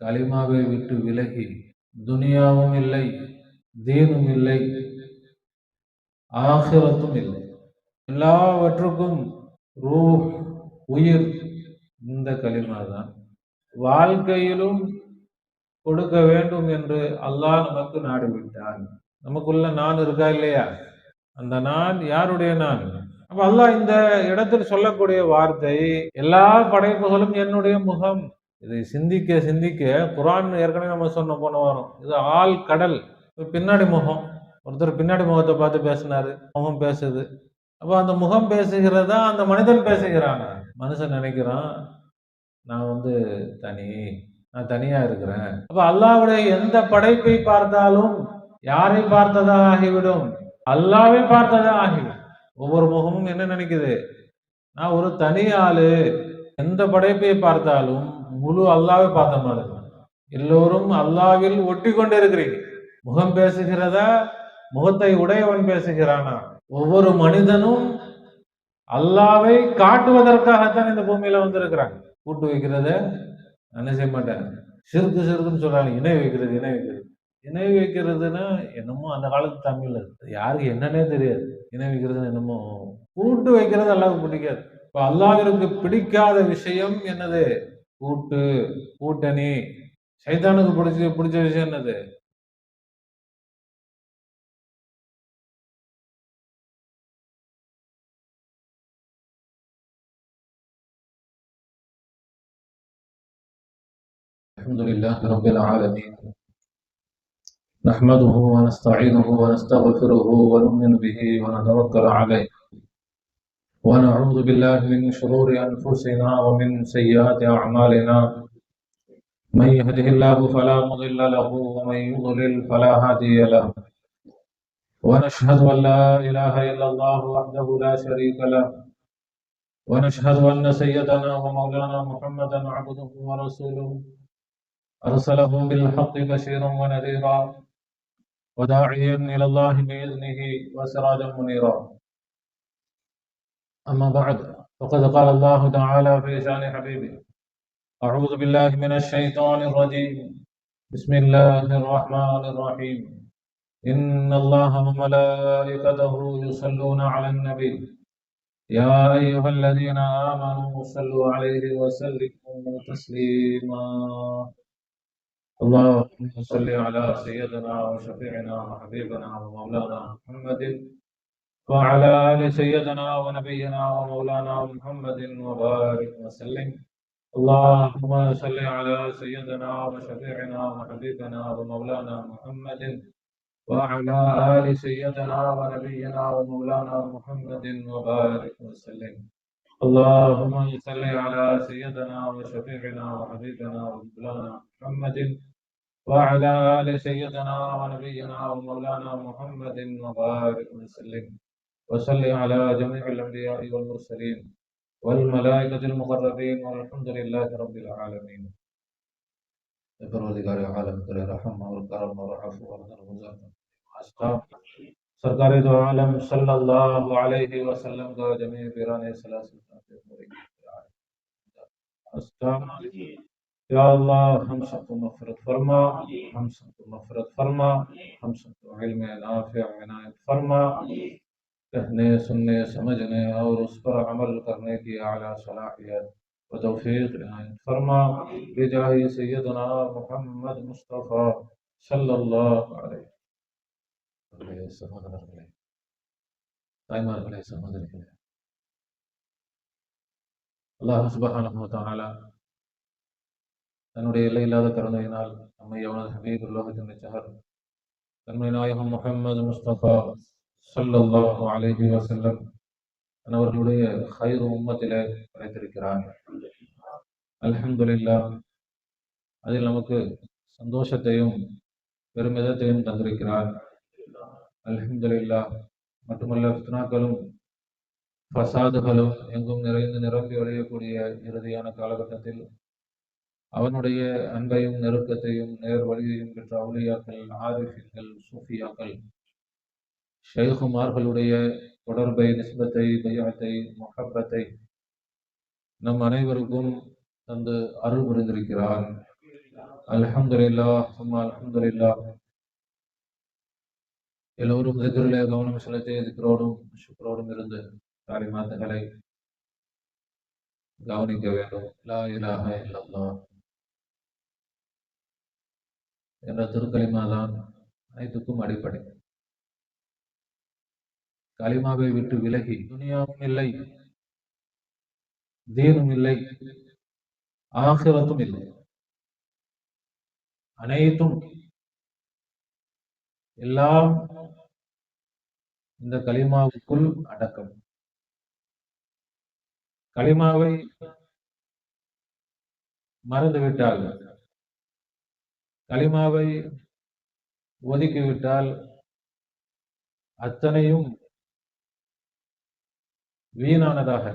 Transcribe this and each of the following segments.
கலிமாவை விட்டு விலகி துனியாவும் இல்லை, தீனும் இல்லை, ஆகிரத்தும் இல்லை, எல்லாவற்றுக்கும் ரூஹ் உயிர் இந்த கலிமா தான். வாழ்க்கையிலும் கொடுக்க வேண்டும் என்று அல்லாஹ் நமக்கு நாடிவிட்டான். நமக்குள்ள நான் இருக்கா இல்லையா? அந்த நான் யாருடைய நான்? அப்ப அல்லாஹ் இந்த இடத்தில் சொல்லக்கூடிய வார்த்தை, எல்லா படைப்புகளும் என்னுடைய முகம். இதை சிந்திக்க சிந்திக்க குர்ஆன் ஏற்கனவே நம்ம சொன்ன போன வாரம், இது ஆள் கடல். பின்னாடி முகம், ஒருத்தர் பின்னாடி முகத்தை பார்த்து பேசினாரு, முகம் பேசுது. அப்ப அந்த முகம் பேசுகிறதா அந்த மனிதன் பேசுகிறான்? மனுஷன் நினைக்கிறான் நான் தனி, நான் தனியா இருக்கிறேன். அப்ப அல்லாஹ்வுடைய எந்த படைப்பை பார்த்தாலும் யாரை பார்த்ததாக ஆகிவிடும்? அல்லாஹ்வை பார்த்ததாக ஆகிவிடும். ஒவ்வொரு முகமும் என்ன நினைக்குது? நான் ஒரு தனி ஆளு. எந்த படைப்பை பார்த்தாலும் முழு அல்லாஹ்வை பார்த்த மாதிரி. எல்லோரும் அல்லாஹ்வில் ஒட்டி கொண்டு இருக்கிறீங்க. முகம் பேசுகிறதா, முகத்தை உடையவன் பேசுகிறானா? ஒவ்வொரு மனிதனும் அல்லாஹ்வை காட்டுவதற்காகத்தான் இந்த பூமியில வந்திருக்கிறாங்க. கூட்டு வைக்கிறத என்ன செய்ய மாட்டேன். சிறுக்குன்னு சொல்றாங்க. இணை வைக்கிறதுன்னா என்னமோ அந்த காலத்து தமிழ். அது யாருக்கு என்னன்னே தெரியாது. இணை வைக்கிறது என்னமோ. கூட்டு வைக்கிறது அல்லாஹ்வுக்கு பிடிக்காது. இப்ப அல்லாஹ்விற்கு பிடிக்காத விஷயம் என்னது? கூட்டு, கூட்டணி. சைத்தானுக்கு பிடிச்ச விஷயம் என்னது? அல்ஹம்துலில்லாஹி ரப்பில் ஆலமீன். نحمده ونستعينه ونستغفره ونؤمن به ونتوكل عليه ونعوذ بالله من شرور أنفسنا ومن سيئات أعمالنا. من يهده الله فلا مضل له ومن يضلل فلا هادي له. ونشهد أن لا إله إلا الله وحده لا شريك له. ونشهد أن سيدنا ومولانا محمدا عبده ورسوله أرسله بالحق بشيرا ونذيرا وداعيا إلى الله بإذنه وسراجا منيرا. أما بعد فقد قال الله تعالى في شأن حبيبه: أعوذ بالله من الشيطان الرجيم. بسم الله الرحمن الرحيم. إن الله وملائكته يصلون على النبي يا أيها الذين آمنوا صلوا عليه وسلموا تسليما. اللهم صل على سيدنا وشفيعنا وحبيبنا ومولانا محمد وعلى آل سيدنا ونبينا ومولانا محمد وبارك وسلم. اللهم صل على سيدنا وشفيعنا وحبيبنا ومولانا محمد وعلى آل سيدنا ونبينا ومولانا محمد وبارك وسلم. اللهم صل على سيدنا وشفيعنا وحبيبنا ومولانا محمد وعلى آل سيدنا ونبينا ومولانا محمد وبارك وسلم. وصل على جميع الأنبياء والمرسلين والملائكة المقربين والحمد لله رب العالمين. परवरदिगार आलम करे रहम और करम और अफ़ू और दरगुज़र सरकार दो आलम सल्लल्लाहु अलैहि वसल्लम का जमी पीराने सलासिल या अल्लाह हम सबको मग़फ़िरत फरमा, हम सबको मग़फ़िरत फरमा, हम सबको इल्म नाफ़िअ इनायत फरमा, कहने सुनने समझने और उस पर अमल करने की आला सलाहियत व तौफ़ीक़ इनायत फरमा बिजाहि सय्यदना मुहम्मद मुस्तफ़ा सल्लल्लाहु अलैहि वसल्लम. தாய்மார்களே, சகோதரிகளே, அல்லாஹ் சுப்ஹானஹு வ தஆலா தன்னுடைய எல்லையில்லாத கருணையினால் நம்மை அவனது ஹபீப் உலகத்தின் நிச்சகர் தன்மை நாயகம் முஹம்மது முஸ்தபா ஸல்லல்லாஹு அலைஹி வஸல்லம் அவர்களுடைய ஹைர் உம்மத்திலே படைத்திருக்கிறார். அல்ஹம்துலில்லாஹ், அதில் நமக்கு சந்தோஷத்தையும் பெருமிதத்தையும் தந்திருக்கிறார். அல்ஹம்துலில்லாஹ், மட்டுமல்ல ஃபித்னாக்களும் ஃபசாதுகளும் எங்கும் நிறைந்து நிரம்பி வழியக்கூடிய இறுதியான காலகட்டத்தில் அவனுடைய அன்பையும் நெருக்கத்தையும் நேர் வழியையும் பெற்ற அவுலியாக்கள், ஆரிஃபிகள், சூஃபியாக்கள், ஷைகுமார்களுடைய தொடர்பை, நிஸ்பத்தை, பையத்தை, முஹப்பத்தை நம் அனைவருக்கும் தந்து அருள் புரிந்திருக்கிறார். அல்ஹம்துலில்லாஹ் சும்மா அல்ஹம்துலில்லாஹ். எல்லோரும் திக்ரிலே கவனம் செலுத்தி திக்ரோடும் சுக்ரோடும் இருந்து காலிமாத்துகளை கவனிக்க வேண்டும். லா இலாஹ இல்லல்லாஹ் என்ற திருக்கலிமா தான் அனைத்துக்கும் அடிப்படை. கலிமாவை விட்டு விலகி துனியாவும் இல்லை, தீனும் இல்லை, ஆகிரத்தும் இல்லை. அனைத்தும் எல்லாம் இந்த கலிமாவுக்குள் அடக்கம். கலிமாவை மறந்துவிட்டால், கலிமாவை ஒதுக்கிவிட்டால் அத்தனையும் வீணானதாக,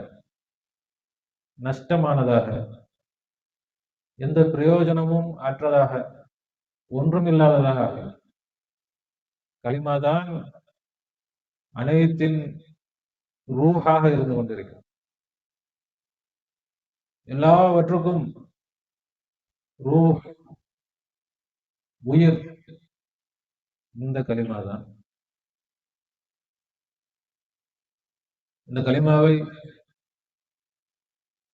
நஷ்டமானதாக, எந்த பிரயோஜனமும் அற்றதாக, ஒன்றுமில்லாததாக. கலிமாதான் அனைத்தின் ரூஹாக இருந்து கொண்டிருக்கிறது. எல்லாவற்றுக்கும் ரூஹ், உயிர் இந்த கலிமாதான். இந்த கலிமாவை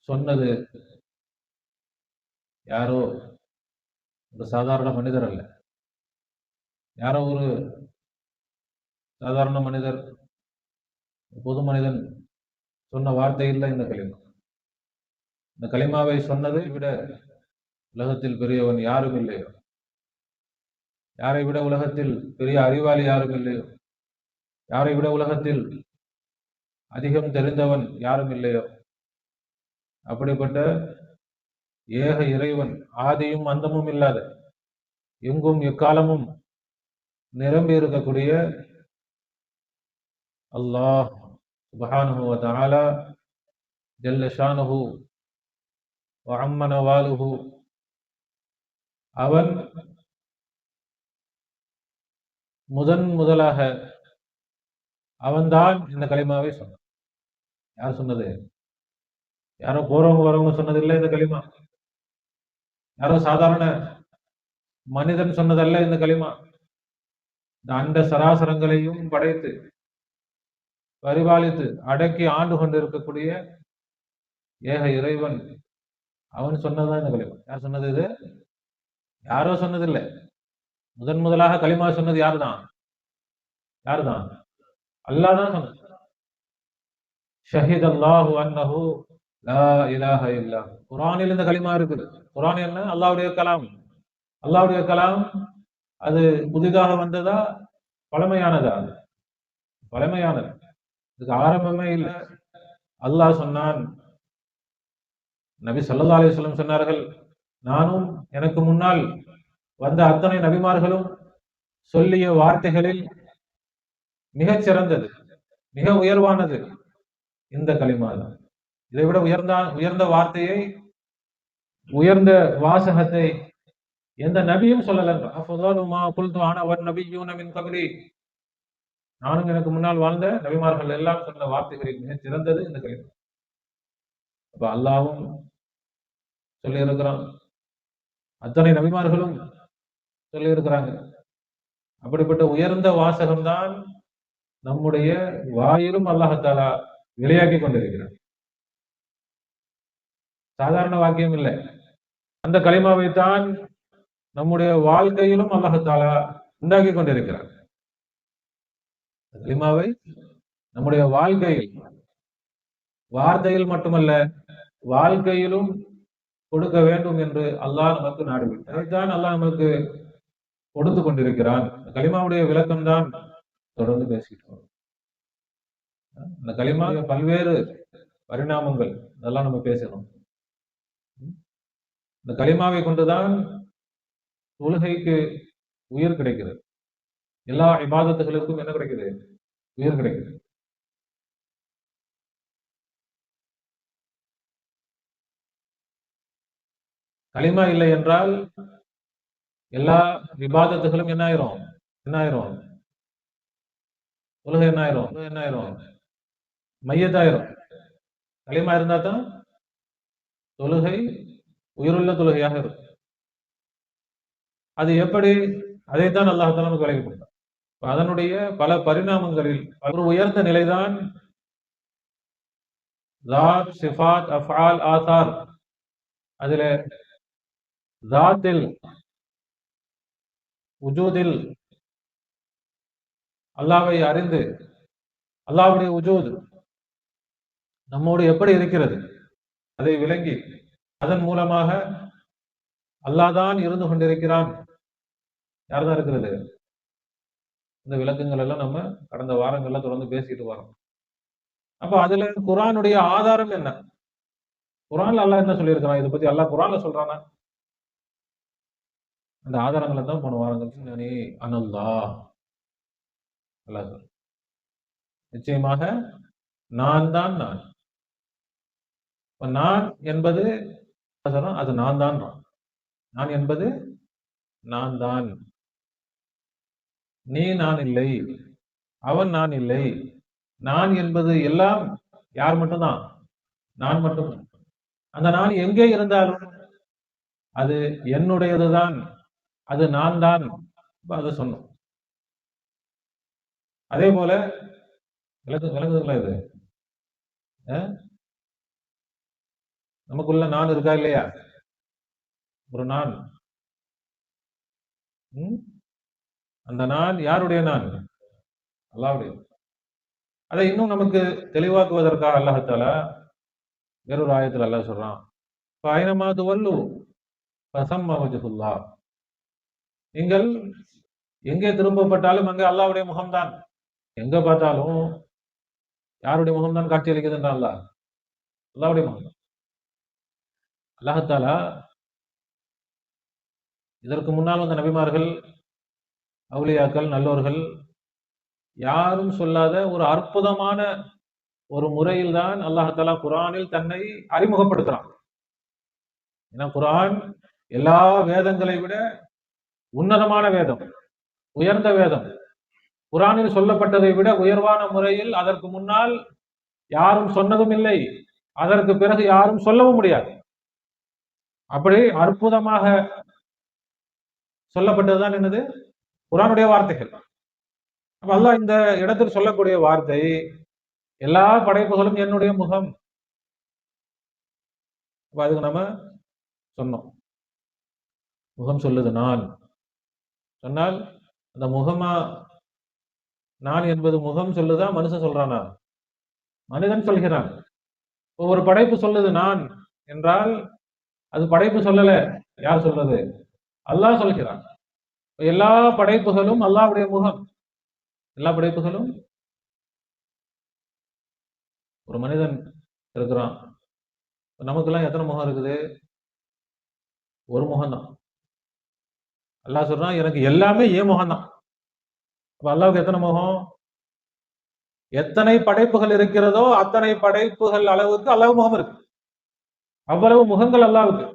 சொன்னது யாரோ ஒரு சாதாரண மனிதர் அல்ல. யாரோ ஒரு சாதாரண மனிதர், பொது மனிதன் சொன்ன வார்த்தை இல்லை இந்த கலிமா. இந்த கலிமாவை சொன்னதை விட உலகத்தில் பெரியவன் யாரும் இல்லையோ, யாரை விட உலகத்தில் பெரிய அறிவாளி யாரும் இல்லையோ, யாரை விட உலகத்தில் அதிகம் தெரிந்தவன் யாரும் இல்லையோ, அப்படிப்பட்ட ஏக இறைவன், ஆதியும் அந்தமும் இல்லாத, எங்கும் எக்காலமும் நிரம்பி இருக்கக்கூடிய அல்லாஹ் சுப்ஹானஹு வ தஆலா ஜல்ல ஷானுஹு வ அம்ம நவாலுஹு, அவன் முதலாக அவன்தான் இந்த கலிமாவை சொன்னான். யார் சொன்னது? யாரோ போறவங்க வரவங்க சொன்னதில்லை இந்த கலிமா. யாரோ சாதாரண மனிதன் சொன்னதல்ல இந்த கலிமா. இந்த அண்ட சராசரங்களையும் படைத்து பரிபாலித்து அடக்கி ஆண்டு கொண்டு இருக்கக்கூடிய ஏக இறைவன், அவன் சொன்னதுதான் இந்த கலிமா. யார் சொன்னது? இது யாரோ சொன்னதில்லை. முதலாக கலிமா சொன்னது யாருதான்? யாருதான்? அல்லாஹ் தான் சொன்னது. ஷஹீத் அல்லாஹு அன்னஹு லா இலாஹ இல்லா. குர்ஆனில் இந்த கலிமா இருக்குது. குர்ஆன் என்ன? அல்லாஹ்வுடைய கலாம். அல்லாஹ்வுடைய கலாம் அது புதிதாக வந்ததா, பழமையானதா? பழமையானது. இதுக்கு ஆரம்பமே இல்லை. அல்லாஹ் சொன்னான், நபி ஸல்லல்லாஹு அலைஹி வஸல்லம் சொன்னார்கள், நானும் எனக்கு முன்னால் வந்த அத்தனை நபிமார்களும் சொல்லிய வார்த்தைகளில் மிகச் சிறந்தது, மிக உயர்வானது இந்த கலிமா தான். இதை விட உயர்ந்த வார்த்தையை, உயர்ந்த வாசகத்தை எந்த நபியும் சொல்லலன்ற. நானும் எனக்கு முன்னால் வாழ்ந்த நபிமார்கள் எல்லாம் சொன்ன வார்த்தைகளில் மிக சிறந்தது இந்த கலிமா. அப்ப அல்லாஹ்வும் சொல்லி இருக்கிறான், அத்தனை நபிமார்களும் சொல்லி இருக்கிறாங்க. அப்படிப்பட்ட உயர்ந்த வாசகம்தான் நம்முடைய வாயிலும் அல்லாஹ் விளையாக்கி கொண்டிருக்கிறார். சாதாரண வாக்கியம் இல்லை. அந்த கலிமாவை தான் நம்முடைய வாழ்க்கையிலும் அல்லாஹ் உண்டாக்கி கொண்டிருக்கிறார். கலிமாவை நம்முடைய வாழ்க்கையில், வார்த்தையில் மட்டுமல்ல, வாழ்க்கையிலும் கொடுக்க வேண்டும் என்று அல்லாஹ் நமக்கு நாடுவிட்டார். அதைத்தான் அல்லாஹ் நமக்கு கொடுத்து கொண்டிருக்கிறான். கலிமாவுடைய விளக்கம் தான் தொடர்ந்து பேசிட்டு வரும். இந்த கலிமா பல்வேறு பரிணாமங்கள், அதெல்லாம் நம்ம பேசணும். இந்த கலிமாவை கொண்டுதான் தொழுகைக்கு உயிர் கிடைக்கிறது. எல்லா இபாதத்துகளுக்கும் என்ன கிடைக்குது? உயிர் கிடைக்குது. கலிமா இல்லை என்றால் எல்லா இபாதத்துகளும் என்ன ஆயிரும்? தொழுகை என்ன ஆயிரும்? மையத்தாயிரும். கலிமா இருந்தா தான் தொழுகை உயிருள்ள தொழுகையாக இருக்கும். அது எப்படி, அதைத்தான் அல்லாஹ் நமக்கு விளங்கி கொடுத்தார். அதனுடைய பல பரிணாமங்களில் ஒரு உயர்ந்த நிலைதான் ذات சிஃபாத் அஃஆல் ஆதார். அதுல ذاتில் உஜூதில் அல்லாஹ்வை அறிந்து அல்லாஹ்வுடைய உஜூத் நம்மோடு எப்படி இருக்கிறது அதை விளங்கி அதன் மூலமாக அல்லாஹ் தான் இருந்து கொண்டிருக்கிறான். யார்தான் இருக்கிறது? இந்த விளக்கங்கள் எல்லாம் நம்ம கடந்த வாரங்கள்ல தொடர்ந்து பேசிட்டு வரோம். அப்ப அதுல குர்ஆனுடைய ஆதாரம் என்ன? குர்ஆன்ல அல்லாஹ் என்ன சொல்லியிருக்கிறான்? இதை பத்தி அல்லாஹ் குர்ஆன்ல சொல்றானா? அந்த ஆதாரங்களை தான் போன வாரங்கள் அனல்லாஹ் அல்லாஹ் சொல்றான். நிச்சயமாக நான் தான் நான். நான் என்பது அது நான் தான். நான் என்பது நான் தான். நீ நான் இல்லை, அவன் நான் இல்லை. நான் என்பது எல்லாம் யார் மட்டும்தான்? நான் மட்டும். அந்த நான் எங்கே இருந்தாலும் அது என்னுடையதுதான், அது நான் தான். அதை சொன்னோம். அதே போல விளக்குதுங்களா இது? நமக்குள்ள நான் இருக்கா இல்லையா? ஒரு நான். அந்த நான் யாருடைய நான்? அல்லாஹ்வுடைய. அதை இன்னும் நமக்கு தெளிவாக்குவதற்காக அல்லாஹ் தஆலா வேறொரு ஆயத்தில் அல்லாஹ் சொல்றான், ஃபைனமா துவல்லு ஃபஸம்ம வஜ்ஹுல்லாஹ். நீங்கள் எங்கே திரும்பப்பட்டாலும் அங்கே அல்லாஹ்வுடைய முகம்தான். எங்க பார்த்தாலும் யாருடைய முகம்தான் காட்சி அளிக்குதுன்றான் அல்லாஹ்? அல்லாஹ்வுடைய முகம். அல்லாஹ் தஆலா இதற்கு முன்னால் வந்த நபிமார்கள், அவுலியாக்கள், நல்லோர்கள் யாரும் சொல்லாத ஒரு அற்புதமான ஒரு முறையில் தான் அல்லாஹ் தஆலா குர்ஆனில் தன்னை அறிமுகப்படுத்துறான். ஏன்னா குர்ஆன் எல்லா வேதங்களை விட உன்னதமான வேதம், உயர்ந்த வேதம். குர்ஆனில் சொல்லப்பட்டதை விட உயர்வான முறையில் அதற்கு முன்னால் யாரும் சொன்னதும் இல்லை, அதற்கு பிறகு யாரும் சொல்லவும் முடியாது. அப்படி அற்புதமாக சொல்லப்பட்டதுதான் என்னது? குர்ஆனுடைய வார்த்தைகள். அப்ப அல்லாஹ் இந்த இடத்தில் சொல்லக்கூடிய வார்த்தை, எல்லா படைப்புகளும் என்னுடைய முகம். அதுக்கு நம்ம சொன்னோம், முகம் சொல்லுது நான் சொன்னால் அந்த முகமா நான் என்பது முகம் சொல்லுதா, மனுஷன் சொல்றானா? மனிதன் சொல்கிறான். ஒரு படைப்பு சொல்லுது நான் என்றால் அது படைப்பு சொல்லல. யார் சொல்றது? அல்லாஹ் சொல்கிறான். எல்லா படைப்புகளும் அல்லாஹ்வுடைய முகம். எல்லா படைப்புகளும். ஒரு மனிதன் இருக்கிறான், நமக்கெல்லாம் எத்தனை முகம் இருக்குது? ஒரு முகம் தான். அல்லாஹ் சொல்றான், எனக்கு எல்லாமே ஏன் முகம் தான். அப்ப அல்லாஹ்வுக்கு எத்தனை முகம்? எத்தனை படைப்புகள் இருக்கிறதோ அத்தனை படைப்புகள் அளவுக்கு அல்லாஹ் முகம் இருக்கு. அவ்வளவு முகங்கள் அல்லாஹ்வுக்கு.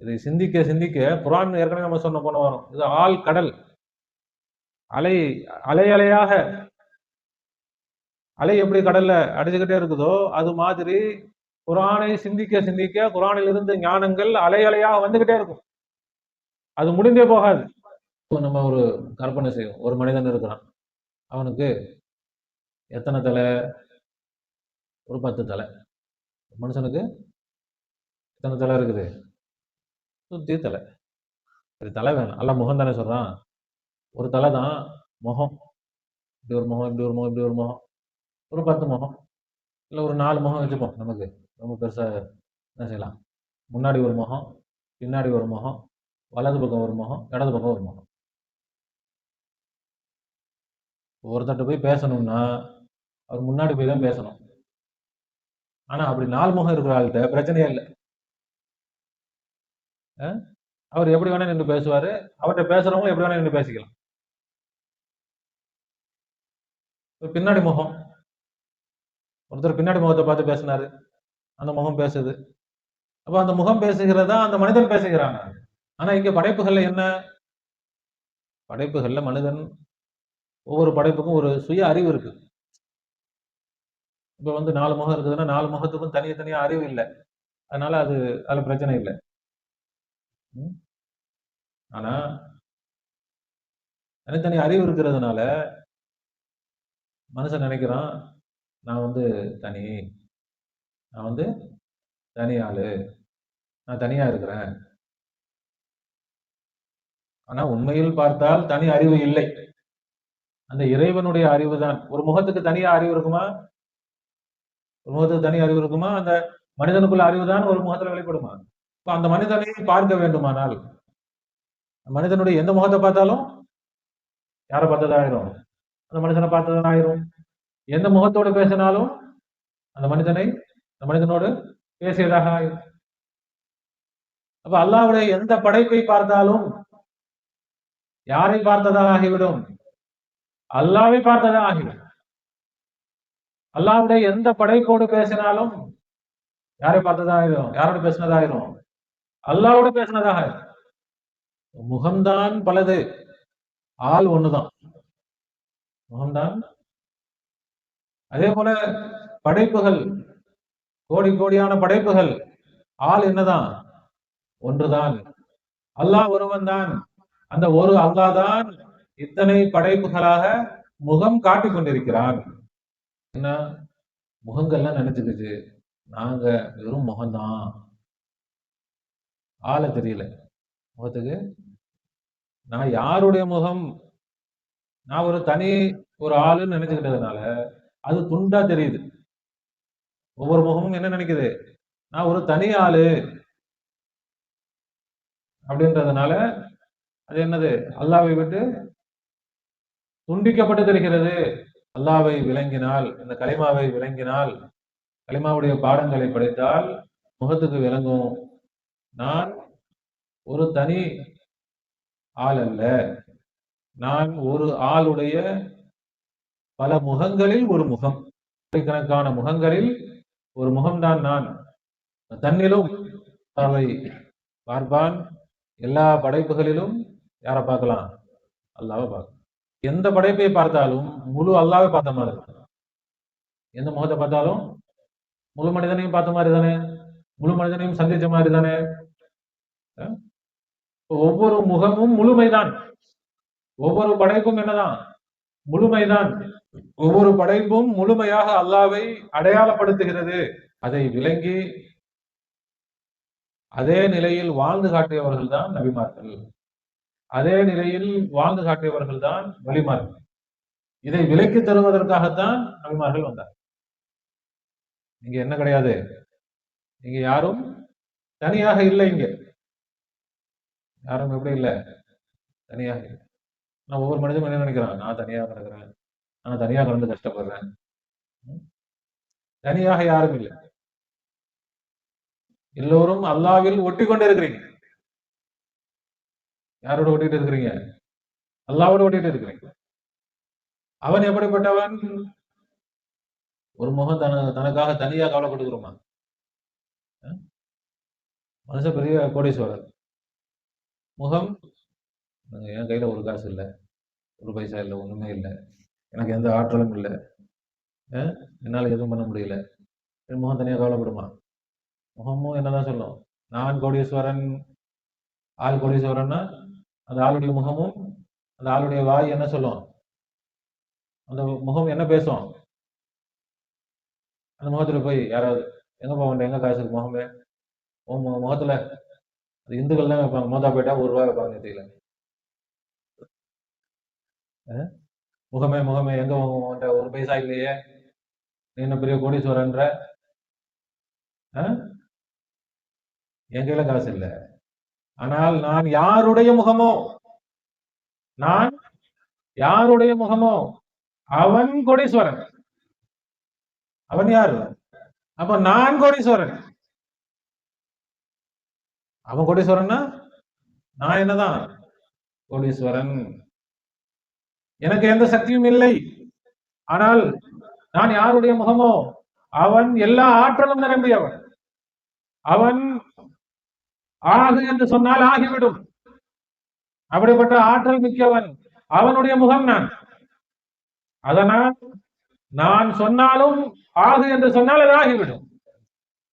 இதை சிந்திக்க சிந்திக்க குர்ஆன் ஏற்கனவே நம்ம சொன்ன போன வாரம், இது ஆள் கடல், அலை அலை அலையாக, அலை எப்படி கடல்ல அடிச்சுக்கிட்டே இருக்குதோ அது மாதிரி குர்ஆனை சிந்திக்க சிந்திக்க குர்ஆனில் இருந்து ஞானங்கள் அலை அலையாக வந்துகிட்டே இருக்கும். அது முடிந்தே போகாது. நம்ம ஒரு கற்பனை செய்வோம், ஒரு மனிதன் இருக்கிறான், அவனுக்கு எத்தனை தலை? ஒரு 10 தலை. மனுஷனுக்கு எத்தனை தலை இருக்குது? சுத்தி தலை. சரி, தலை வேணும், அல்ல முகம் தானே சொல்றான். ஒரு தலை தான் முகம். இப்படி ஒரு முகம், இப்படி ஒரு முகம், இப்படி ஒரு முகம், ஒரு 10 முகம், இல்லை ஒரு 4 முகம் வச்சுப்போம். நமக்கு ரொம்ப பெருசா என்ன செய்யலாம்? முன்னாடி ஒரு முகம், பின்னாடி ஒரு முகம், வலது பக்கம் ஒரு முகம், இடது பக்கம் ஒரு முகம். ஒருத்தட்ட போய் பேசணும்னா அவர் முன்னாடி போய் தான் பேசணும். ஆனா அப்படி 4 முகம் இருக்கிற ஆள்கிட்ட பிரச்சனையே இல்லை. அவர் எப்படி வேணா நின்று பேசுவாரு, அவர்கிட்ட பேசுறவங்க எப்படி வேணா நின்று பேசிக்கலாம். பின்னாடி முகம், ஒருத்தர் பின்னாடி முகத்தை பார்த்து பேசினாரு, அந்த முகம் பேசுது. அப்ப அந்த முகம் பேசுகிறதா அந்த மனிதன் பேசுகிறான். ஆனா இங்க படைப்புகள்ல என்ன? படைப்புகள்ல மனிதன், ஒவ்வொரு படைப்புக்கும் ஒரு சுய அறிவு இருக்கு. இப்ப 4 முகம் இருக்குதுன்னா 4 முகத்துக்கும் தனித்தனியா அறிவு இல்லை. அதனால அதுல பிரச்சனை இல்லை. ஆனா தனித்தனி அறிவு இருக்கிறதுனால மனுஷன் நினைக்கிறான், நான் தனி நான் தனி ஆளு, நான் தனியா இருக்கிறேன். ஆனா உண்மையில் பார்த்தால் தனி அறிவு இல்லை, அந்த இறைவனுடைய அறிவு தான். ஒரு முகத்துக்கு தனியா அறிவு இருக்குமா? ஒரு முகத்துக்கு தனி அறிவு இருக்குமா? அந்த மனிதனுக்குள்ள அறிவு தான் ஒரு முகத்துல வெளிப்படுமா? இப்ப அந்த மனிதனை பார்க்க வேண்டுமானால் மனிதனுடைய எந்த முகத்தை பார்த்தாலும் யாரை பார்த்ததா ஆயிரும்? அந்த மனிதனை பார்த்ததா ஆயிரும். எந்த முகத்தோடு பேசினாலும் அந்த மனிதனோடு பேசியதாக ஆயிரும். அப்ப அல்லாஹ்வுடைய எந்த படைப்பை பார்த்தாலும் யாரை பார்த்ததாக ஆகிவிடும்? அல்லாஹ்வை பார்த்ததாக ஆகிவிடும். அல்லாஹ்வுடைய எந்த படைப்போடு பேசினாலும் யாரை பார்த்ததாயிரும்? யாரோட பேசினதாயிரும்? அல்லாஹ்வோட பேசினதாக. முகம்தான் பலது, ஆள் ஒண்ணுதான். முகம்தான். அதே போல படைப்புகள், கோடி கோடியான படைப்புகள், ஆள் என்னதான்? ஒன்றுதான். அல்லாஹ் ஒருவன் தான். அந்த ஒரு அல்லாஹ் தான் இத்தனை படைப்புகளாக முகம் காட்டிக் கொண்டிருக்கிறான். என்ன முகங்கள்லாம் நினைச்சுக்கிச்சு நாங்க வெறும் முகம்தான், ஆளை தெரியல. முகத்துக்கு நான் யாருடைய முகம், நான் ஒரு ஆளுன்னு நினைச்சுக்கிட்டதுனால அது துண்டா தெரியுது. ஒவ்வொரு முகமும் என்ன நினைக்குது? நான் ஒரு தனி ஆளு அப்படின்றதுனால அது என்னது? அல்லாஹ்வை விட்டு துண்டிக்கப்பட்டு தெரிகிறது. அல்லாஹ்வை விளங்கினால், இந்த கலிமாவை விளங்கினால், கலிமாவுடைய பாடங்களை படித்தால் முகத்துக்கு விளங்கும், நான் ஒரு தனி ஆள் அல்ல, நான் ஒரு ஆளுடைய பல முகங்களில் ஒரு முகம், கணக்கான முகங்களில் ஒரு முகம்தான் நான். தன்னிலும் அவை பார்ப்பான். எல்லா படைப்புகளிலும் யாரை பார்க்கலாம்? அல்லாஹ்வை பார்க்கலாம். எந்த படைப்பை பார்த்தாலும் முழு அல்லாஹ்வை பார்த்த மாதிரி இருக்கும். எந்த முகத்தை பார்த்தாலும் முழு மனிதனையும் பார்த்த மாதிரி தானே, முழு மனிதனையும் சந்திச்ச மாதிரி தானே. ஒவ்வொரு முகமும் முழுமைதான். ஒவ்வொரு படைப்பும் என்னதான்? முழுமைதான். ஒவ்வொரு படைப்பும் முழுமையாக அல்லாஹ்வை அடையாளப்படுத்துகிறது. அதை விளங்கி அதே நிலையில் வாழ்ந்து காட்டியவர்கள் தான் நபிமார்கள். அதே நிலையில் வாழ்ந்து காட்டியவர்கள் தான் வலிமார்கள். இதை விலக்கி தருவதற்காகத்தான் நபிமார்கள் வந்தார். நீங்க என்ன கிடையாது, நீங்க யாரும் தனியாக இல்லை. இங்க யாரும் எப்படி இல்லை? தனியாக இல்லை. நான் ஒவ்வொரு மனிதனும் என்ன நினைக்கிறான்? நான் தனியாக கிடக்குறேன், நான் தனியாக கிடந்து கஷ்டப்படுறேன். தனியாக யாரும் இல்லை. எல்லோரும் அல்லாஹ்வில் ஒட்டி கொண்டு இருக்கிறீங்க. யாரோட ஒட்டிட்டு இருக்கிறீங்க? அல்லாஹ்வோட ஒட்டிட்டு இருக்கிறீங்க. அவன் எப்படிப்பட்டவன்? ஒரு முகம் தனக்காக தனியாக கவலைப்படுகிறோமா? மனுஷன் பெரிய கோடீஸ்வரர், முகம் என் கையில ஒரு காசு இல்லை, ஒரு பைசா இல்லை, ஒண்ணுமே இல்லை, எனக்கு எந்த ஆற்றலும் இல்லை, என்னால எதுவும் பண்ண முடியல. என் முகம் தனியாக கவலைப்படுமா? முகமும் என்னதான் சொல்லும்? நான் கோடீஸ்வரன், ஆள் கோடீஸ்வரன்னா அந்த ஆளுடைய முகமும் அந்த ஆளுடைய வாய் என்ன சொல்லும்? அந்த முகம் என்ன பேசும்? அந்த முகத்துல போய் யாராவது எங்க போக எங்க காசு இருக்கு முகமே, முகத்துல இந்துக்கள் தான் வைப்பாங்க. மோதா போயிட்டா ₹1 வைப்பாங்க தெரியல. முகமே முகமே எங்க ஒரு பைசா இல்லையே, நீ என்ன பெரிய கோடீஸ்வரன்ற? என் கையில காசு இல்லை. ஆனால் நான் யாருடைய முகமோ, நான் யாருடைய முகமோ அவன் கோடீஸ்வரன். அவன் யாரு? அப்ப நான் கோடீஸ்வரன். அவன் கோடீஸ்வரன்னா நான் என்னதான்? கோடீஸ்வரன். எனக்கு எந்த சக்தியும் இல்லை. ஆனால் நான் யாருடைய முகமோ அவன் எல்லா ஆற்றலும் நிரம்பியவன். அவன் ஆகு என்று சொன்னால் ஆகிவிடும். அப்படிப்பட்ட ஆற்றல் மிக்கவன். அவனுடைய முகம் நான். அதனால் நான் சொன்னாலும் ஆகு என்று சொன்னால் அது ஆகிவிடும்.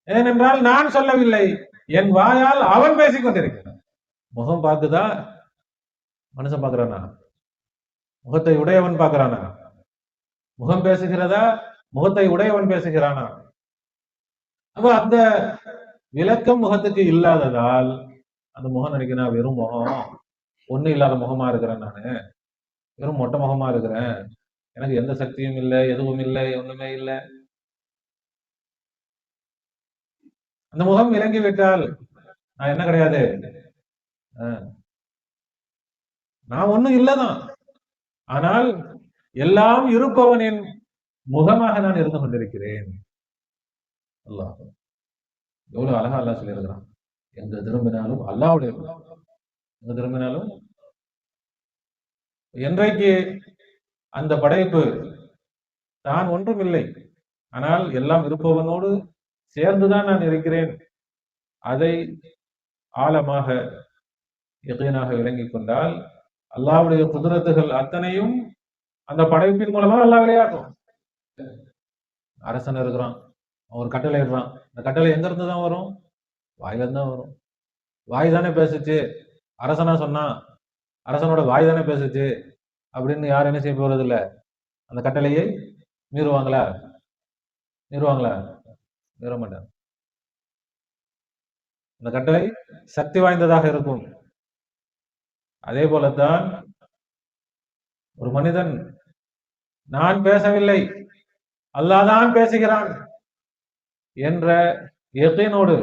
ஏனென்றால் நான் சொல்லவில்லை, என் வாயால் அவன் பேசிக் கொண்டிருக்கிறான். முகம் பார்க்குதா? மனுஷன் பார்க்கிறானா? முகத்தை உடையவன் பார்க்கிறானா? முகம் பேசுகிறதா? முகத்தை உடையவன் பேசுகிறானா? அப்ப அந்த விளக்கம் முகத்துக்கு இல்லாததால் அந்த முகம் நினைக்கிறேன் வெறும் முகம், ஒண்ணு இல்லாத முகமா இருக்கிறேன், நானு வெறும் மொட்டை முகமா இருக்கிறேன், எனக்கு எந்த சக்தியும் இல்லை, எதுவும் இல்லை, ஒண்ணுமே இல்லை. அந்த முகம் விளங்கி விட்டால் நான் என்ன கிடையாது, நான் ஒண்ணும் இல்லதான். ஆனால் எல்லாம் இருப்பவனின் முகமாக நான் இருந்து கொண்டிருக்கிறேன். அல்லாஹ் எவ்வளவு அழகா அல்லாஹ் சொல்லியிருக்கிறான். எங்க திரும்பினாலும் அல்லாஹ்வுடைய, எங்க திரும்பினாலும் என்றைக்கு அந்த படைப்பு தான் ஒன்றும் இல்லை, ஆனால் எல்லாம் இருப்பவனோடு சேர்ந்துதான் நான் இருக்கிறேன், அதை ஆழமாக யகீனாக விளங்கிக் கொண்டால் அல்லாஹ்வுடைய குதிரத்துகள் அத்தனையும் அந்த படைப்பின் மூலமா அல்லாஹ் விளையாடும். அரசன் இருக்கிறான், ஒரு கட்டளை இடுறான், அந்த கட்டளை எங்க இருந்து தான் வரும்? வாயில இருந்து தான் வரும். வாய் தானே பேசுச்சு, அரசனா சொன்னா அரசனோட வாய் தானே பேசுச்சு அப்படின்னு யாரும் என்ன செய்ய போறது இல்ல, அந்த கட்டளையை மீறுவாங்களா? மீறுவாங்களா? மீற மாட்டாங்க. அந்த கட்டளை சக்தி வாய்ந்ததாக இருக்கும். அதே போலத்தான் ஒரு மனிதன் நான் பேசவில்லை, அல்லாஹ் தான் பேசுகிறான் என்ற யகீனோடு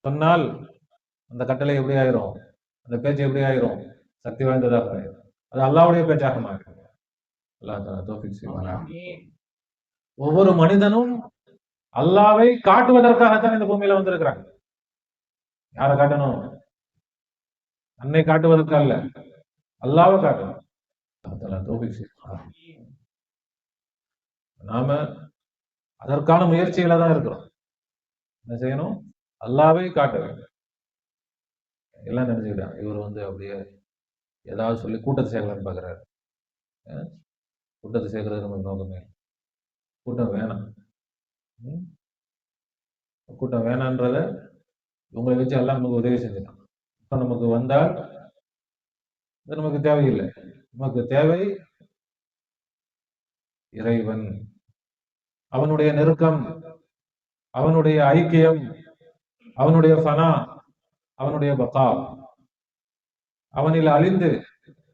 சொன்னால் அந்த கட்டளை எப்படி ஆயிரும், அந்த பேச்சு எப்படி ஆயிரும்? சக்தி வாய்ந்ததாக ஆயிரும். அது அல்லாஹ்வுடைய பேச்சாக மாறும். அல்லாஹ் தஆலா தௌஃபீக் செய்வானாக. ஒவ்வொரு மனிதனும் அல்லாஹ்வை காட்டுவதற்காகத்தான் இந்த பூமியில வந்திருக்கிறாங்க. யாரை காட்டணும்? தன்னை காட்டுவதற்கு அல்ல, அல்லாஹ்வை காட்டணும். அல்லாஹ் தஆலா தௌஃபீக் செய்வானாக. நாம அதற்கான முயற்சியில தான் இருக்கிறோம். என்ன செய்யணும்? அல்லாஹ்வை காட்ட வேண்டும். எல்லாம் நினைச்சுக்கிட்டான் இவர் அப்படியே ஏதாவது சொல்லி கூட்டத்தை சேர்க்கலான்னு பாக்குறாரு. கூட்டத்தை சேர்க்கறது நமக்கு நோக்கமே இல்லை. கூட்டம் வேணாம். கூட்டம் வேணான்றத உங்களை வச்சு எல்லாம் நமக்கு உதவி செஞ்சுட்டான். இப்ப நமக்கு வந்தால் அது நமக்கு தேவையில்லை. நமக்கு தேவை இறைவன், அவனுடைய நெருக்கம், அவனுடைய ஐக்கியம், அவனுடைய ஃபனா, அவனுடைய பகா, அவனில் அழிந்து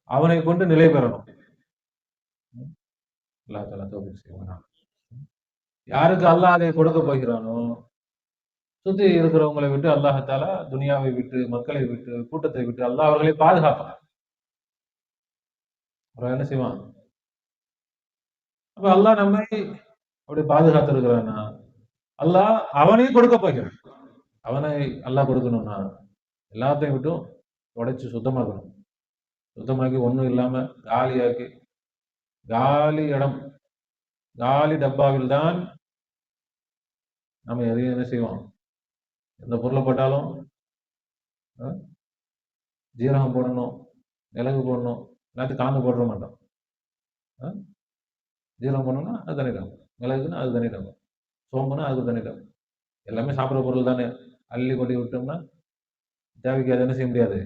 அவனை கொண்டு நிலை பெறணும். அல்லாஹ் தஆலா தௌஃபீக் செய்வானாக. யாருக்கு அல்லாஹ் அதை கொடுக்க போகிறானோ, சுத்தி இருக்கிறவங்களை விட்டு அல்லாஹ் தஆலா, துனியாவை விட்டு, மக்களை விட்டு, கூட்டத்தை விட்டு அல்லாஹ் அவர்களை பாதுகாப்பான். அப்புறம் என்ன செய்வான்? அப்ப அல்லாஹ் நம்மை அப்படி பாதுகாத்து இருக்கிறான்னா அல்லாஹ் அவனையும் கொடுக்க போகிறான். அவனை அல்லாஹ் கொடுக்கணும்னா எல்லாத்தையும் விட்டும் உடைச்சு சுத்தமாக்கணும். சுத்தமாக்கி ஒண்ணும் இல்லாம காலியாக்கி, காலி இடம், காலி டப்பாவில் தான் நம்ம எதையும் என்ன செய்வோம்? எந்த பொருளை போட்டாலும் ஜீரகம் போடணும், மிளகு போடணும், எல்லாத்தையும் காந்து போட மாட்டோம். ஜீரகம் போடணும்னா அது தனிடம், மிளகுன்னா அது தனிடம், சோம்புனா அது தனிடம். எல்லாமே சாப்பிட்ற பொருள் தானே. அள்ளி கொட்டி விட்டோம்னா தேவைக்கு அதை என்ன செய்ய முடியாது,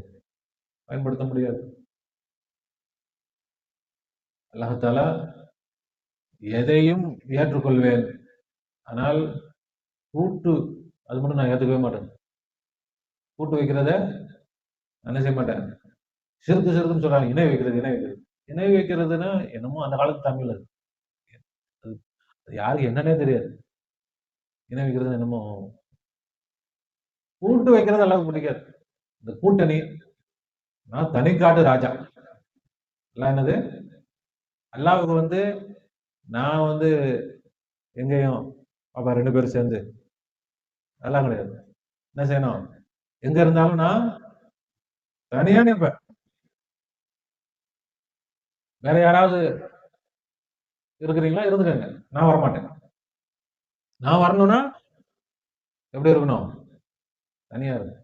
பயன்படுத்த முடியாது. அல்லாஹ் தஆலா எதையும் ஏற்றுக்கொள்வேன், ஆனால் கூட்டு அது மட்டும் நான் ஏற்றுக்கவே மாட்டேன். கூட்டு வைக்கிறத என்ன செய்ய மாட்டேன். சிறுக்குன்னு சொல்றாங்க, இணை வைக்கிறது, இணை வைக்கிறது. இணை வைக்கிறதுன்னா என்னமோ அந்த காலத்து தமிழ். அது யாருக்கு என்னன்னே தெரியாது. இணை வைக்கிறது என்னமோ. கூட்டு வைக்கிறது எல்லாருக்கும் பிடிக்காது. இந்த கூட்டணி, நான் தனிக்காட்டு ராஜா எல்லாம் என்னது, அல்லாவுக்கு நான் எங்கேயும் பாப்பா 2 பேரும் சேர்ந்து அதெல்லாம் கிடையாது. என்ன செய்யணும்? எங்க இருந்தாலும் நான் தனியா நிற்பேன். வேற யாராவது இருக்கிறீங்களா? இருந்துக்கங்க, நான் வரமாட்டேன். நான் வரணும்னா எப்படி இருக்கணும்? தனியா இருக்கு.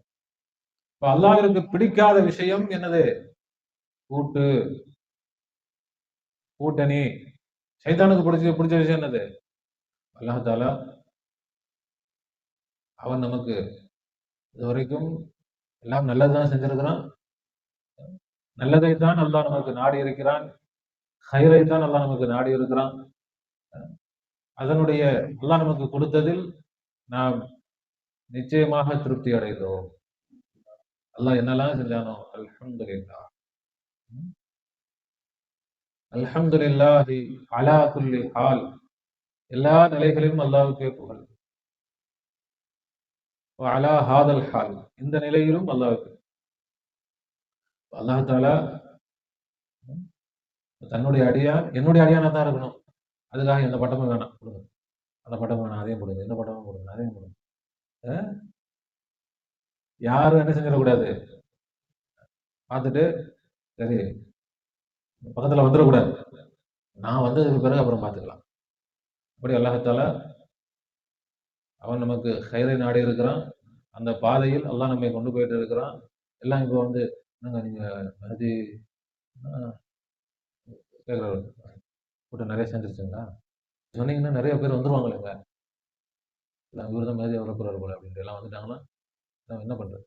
இப்ப அல்லாஹ்விற்கு பிடிக்காத விஷயம் என்னது? கூட்டு, கூட்டணி. சைத்தானுக்கு பிடிச்ச விஷயம் என்னது? அல்லாஹ் தஆலா அவன் நமக்கு இதுவரைக்கும் எல்லாம் நல்லதுதான் செஞ்சிருக்கிறான். நல்லதைத்தான் அல்லாஹ் நமக்கு நாடி இருக்கிறான். ஹைரைத்தான் அல்லாஹ் நமக்கு நாடி இருக்கிறான். அதனுடைய அல்லாஹ் நமக்கு கொடுத்ததில் நாம் நிச்சயமாக திருப்தி அடைகிறோம். அல்லாஹ் என்னெல்லாம் செஞ்சானோ அல்ஹம்துலில்லாஹ். அல்ஹம்துலில்லாஹி அலா குல்லி ஹால். எல்லா நிலைகளிலும் அல்லாஹ்வுக்கே புகழ். அலா ஹாதல் ஹால், இந்த நிலையிலும் அல்லாஹ்வுக்கு. அல்லாஹ் தஆலா தன்னுடைய அடியான் என்னுடைய அடியானா தான் இருக்கணும். அதுக்காக எந்த பட்டமும் வேணாம் கொடுங்க, அந்த பட்டம் வேணாம் அதையும் கொடுங்க, இந்த பட்டமும் கொடுங்க அதையும் கொடுங்க. யாரும் என்ன செஞ்சிடக்கூடாது, பார்த்துட்டு சரி பக்கத்துல வந்துடக்கூடாது, நான் வந்ததுக்கு பிறகு அப்புறம் பார்த்துக்கலாம். அப்படி அல்லாஹ் அவன் நமக்கு ஹைரை நாடி இருக்கிறான். அந்த பாதையில் அல்லாஹ் நம்மை கொண்டு போயிட்டு இருக்கிறான். எல்லாம் இப்போ வந்து என்னங்க நீங்க அது கேட்குறவர் கூட்டம் நிறைய சேர்ந்துருச்சுங்களா சொன்னீங்கன்னா நிறைய பேர் வந்துருவாங்களேங்க, இல்லை இவர் தான் மேதி எவ்வளோ போகிறார் போல அப்படின்ட்டு எல்லாம் வந்துட்டாங்கன்னா நம்ம என்ன பண்றது?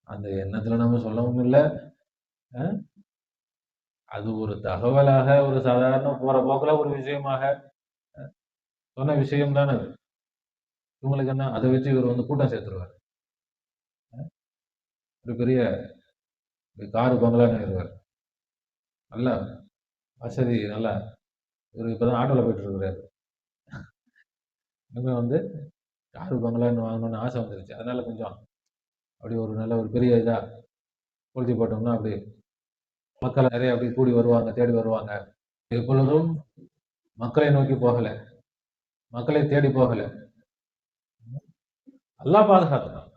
அந்த எண்ணத்துல நம்ம சொல்லவும் இல்லை. அது ஒரு தகவலாக ஒரு சாதாரண போற போக்குல ஒரு விஷயமாக சொன்ன விஷயம் தானே அது. இவங்களுக்கு என்ன, அதை வச்சு இவர் வந்து கூட்டம் சேர்த்துருவார். ஒரு பெரிய காரு பங்களான்னு இருவார், நல்லா வசதி, நல்லா இவர் இப்பதான் ஆட்டோல போயிட்டு இருக்கிறாரு. இனிமே வந்து காரு பங்களான்னு வாங்கணும்னு ஆசை வந்துருச்சு. அதனால கொஞ்சம் அப்படி ஒரு நல்ல ஒரு பெரிய இதா கொளுத்தி போட்டோம்னா அப்படி மக்கள் நிறைய அப்படி கூடி வருவாங்க, தேடி வருவாங்க. எப்பொழுதும் மக்களை நோக்கி போகல, மக்களை தேடி போகல, அல்லாஹ் பாதுகாத்தான்.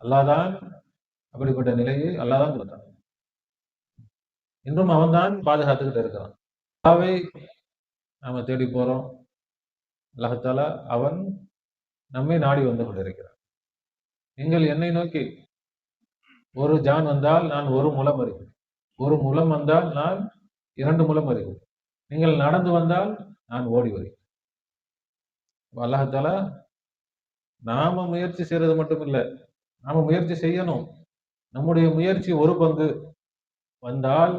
அல்லாஹ்தான் அப்படிப்பட்ட நிலையை அல்லாஹ்தான் கொடுத்தான். இன்றும் அவன் தான் பாதுகாத்துக்கிட்டு இருக்கிறான். அல்லாஹ்வை நாம தேடி போறோம். அல்லாஹ் தஆலா அவன் நம்மை நாடி வந்து கொண்டிருக்கிறான். நீங்கள் என்னை நோக்கி ஒரு ஜான் வந்தால் நான் ஒரு முலம் அறிவேன், ஒரு முலம் வந்தால் நான் 2 முலம் அறிவேன், நீங்கள் நடந்து வந்தால் நான் ஓடி வருவேன். அல்லாஹ் தஆலா நாம முயற்சி செய்யறது மட்டும் இல்ல, நாம முயற்சி செய்யணும். நம்முடைய முயற்சி ஒரு பங்கு வந்தால்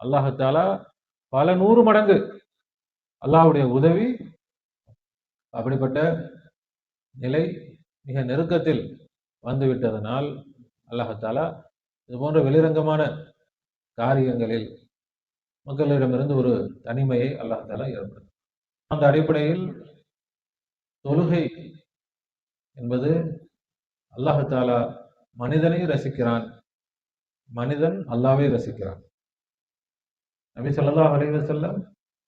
அல்லாஹ் தஆலா பல 100 மடங்கு அல்லாஹ்வுடைய உதவி. அப்படிப்பட்ட நிலை மிக நெருக்கத்தில் வந்துவிட்டதனால் அல்லாஹ் தஆலா இது போன்ற வெளிரங்கமான காரியங்களில் மக்களிடமிருந்து ஒரு தனிமையை அல்லாஹ் தஆலா ஏற்படுத்தும். அந்த அடிப்படையில் தொழுகை என்பது அல்லாஹ் தஆலா மனிதனை ரசிக்கிறான், மனிதன் அல்லாஹ்வை ரசிக்கிறான். நபி ஸல்லல்லாஹு அலைஹி வஸல்லம்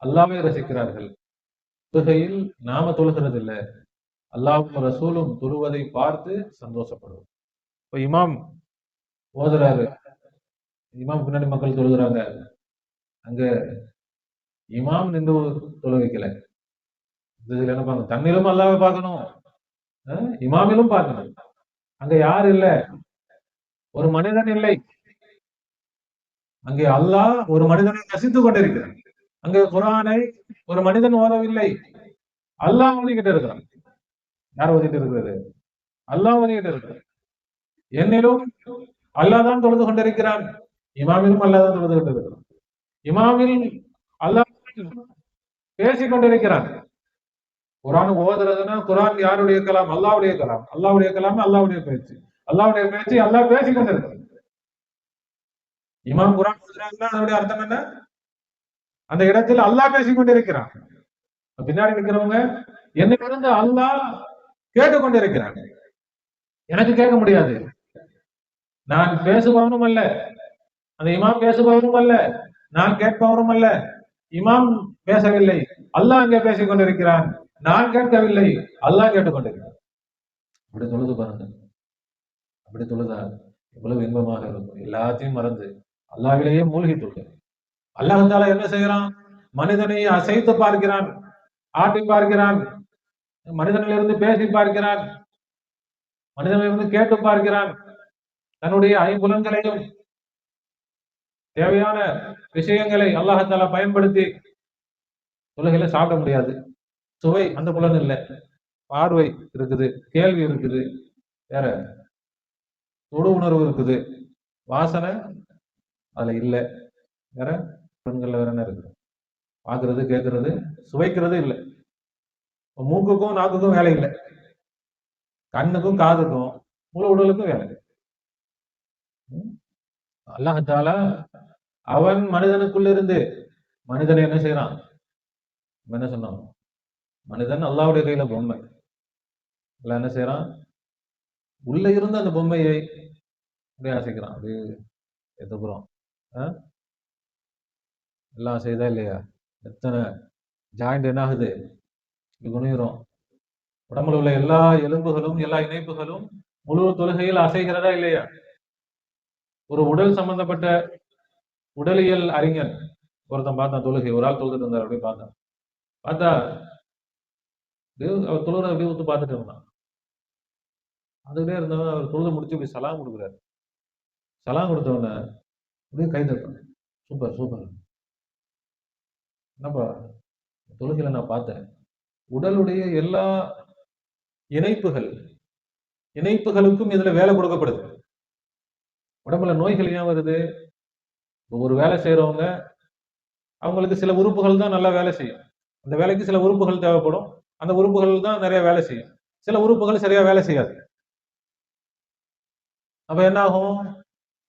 அல்லாஹ்வை ரசிக்கிறார்கள். தொழுகையில் நாம தொழுகிறது இல்லை, அல்லாஹ்வும் ரசூலும் தொழுவதை பார்த்து சந்தோஷப்படுவோம். இப்போ இமாம் ஓதுறாரு, இமாம் பின்னாடி மக்கள் தொழுகிறாங்க, அங்க இமாம் நின்று தொழ வைக்கல. இதுல என்ன பார்க்கணும், தன்னிலும் அல்லாஹ்வை பார்க்கணும், இமாமிலும் பார்க்கணும். அங்க யார் இல்ல, ஒரு மனிதன் இல்லை, அங்கே அல்லாஹ் ஒரு மனிதனை ரசித்துக் கொண்டிருக்கிறான். அங்கே குர்ஆனை ஒரு மனிதன் ஓதவில்லை, அல்லாஹ் ஓதிக்கிட்டு இருக்கிறான். யார் ஓதிட்டு இருக்கிறது? அல்லாஹ் ஓதிக்கிட்டு இருக்கிறான். என்னிலும் அல்லாஹ் தான் தொழுது கொண்டிருக்கிறான், இமாமிலும் அல்லாஹ் தான் தொழுது கொண்டிருக்கிறான். இமாமில் அல்லாஹ் பேசிக் கொண்டிருக்கிறான். குர்ஆன் ஓதுறதுன்னா குர்ஆன் யாருடைய கலாம்? அல்லாஹ்வுடைய கலாம். அல்லாஹ்வுடைய கலாம், அல்லாஹ்வுடைய பேச்சு. அல்லாஹ்வுடைய பேச்சு அல்லாஹ் பேசிக் கொண்டிருக்கிறான். இமாம் குர்ஆன் ஓதுறாங்கன்னா அதனுடைய அர்த்தம் என்ன? அந்த இடத்தில் அல்லாஹ் பேசிக் கொண்டிருக்கிறான். பின்னாடி இருக்கிறவங்க என்னிலிருந்து அல்லாஹ் கேட்டுக்கொண்டிருக்கிறான். எனக்கு கேட்க முடியாது, நான் பேசுபவனும் அல்ல, அந்த இமாம் பேசுபவரும் அல்ல, நான் கேட்பவரும் அல்ல. இமாம் பேசவில்லை, அல்லாஹ் அங்கே பேசிக் கொண்டிருக்கிறான். நான் கேட்கவில்லை, அல்லாஹ் கேட்டுக்கொண்டிருக்கிறான். அப்படி தொழுது பாருங்க, அப்படி தொழுதா எவ்வளவு இன்பமாக இருக்கும். எல்லாத்தையும் மறந்து அல்லாஹ்விலேயே மூழ்கி தொழுது. அல்லாஹ் தஆலா என்ன செய்யறான்? மனிதனை அசைத்து பார்க்கிறான், ஆட்டி பார்க்கிறான், மனிதனிலிருந்து பேசி பார்க்கிறான், மனிதனிலிருந்து கேட்டு பார்க்கிறான். தன்னுடைய ஐம்புலன்களையும் தேவையான விஷயங்களை அல்லாஹ் தஆலா பயன்படுத்தி. தொழுகையில சாப்பிட முடியாது, சுவை அந்த புலன் இல்லை, பார்வை இருக்குது, கேள்வி இருக்குது, வேற தொடு உணர்வு இருக்குது, வாசனை அதுல இல்ல. வேற பெண்கள்ல வேற என்ன இருக்குது? பாக்குறது, கேட்கறது, சுவைக்கிறது இல்ல. மூக்குக்கும் நாக்குக்கும் வேலை இல்லை, கண்ணுக்கும் காதுக்கும் முழு உடலுக்கும் வேலை. அல்லாஹால அவன் மனிதனுக்குள்ள இருந்து மனிதனை என்ன செய்யறான்? என்ன சொன்னான்? மனிதன் அல்லாவுடைய கையில பொம்மை. அல்ல என்ன செய்யறான்? உள்ள இருந்து அந்த பொம்மையை அப்படியே அசைக்கிறான், அப்படியே எதுக்குறோம். எல்லாம் செய்தா இல்லையா? எத்தனை ஜாயிண்ட் என்ன ஆகுது? குனிகிறோம். உடம்புல உள்ள எல்லா எலும்புகளும் எல்லா இணைப்புகளும் முழு தொழுகையில் அசைகிறதா இல்லையா? ஒரு உடல் சம்பந்தப்பட்ட உடலியல் அறிஞர் ஒருத்தன் பார்த்தான், தொழுகை ஒரு ஆள் தொழுதுட்டு இருந்தார். அப்படியே பார்த்தா அவர் தொழுகிற அப்படியே ஊத்து பார்த்துட்டு இருந்தான். அதுக்கிட்டே இருந்தவன் அவர் தொழுது முடிச்சு இப்படி சலாம் கொடுக்குறாரு. சலாம் கொடுத்தவன அப்படியே கை தட்டான். Super super. என்னப்பா தொழுகையில நான் பார்த்தேன், உடலுடைய எல்லா இணைப்புகளுக்கும் இதுல வேலை கொடுக்கப்படுது. உடம்புல நோய்கள் ஏன் வருது? ஒரு வேலை செய்யறவங்க அவங்களுக்கு சில உறுப்புகள் தான் நல்லா வேலை செய்யும். அந்த வேலைக்கு சில உறுப்புகள் தேவைப்படும். அந்த உறுப்புகள் தான் நிறைய வேலை செய்யும். சில உறுப்புகள் சரியா வேலை செய்யாது. அப்ப என்ன ஆகும்?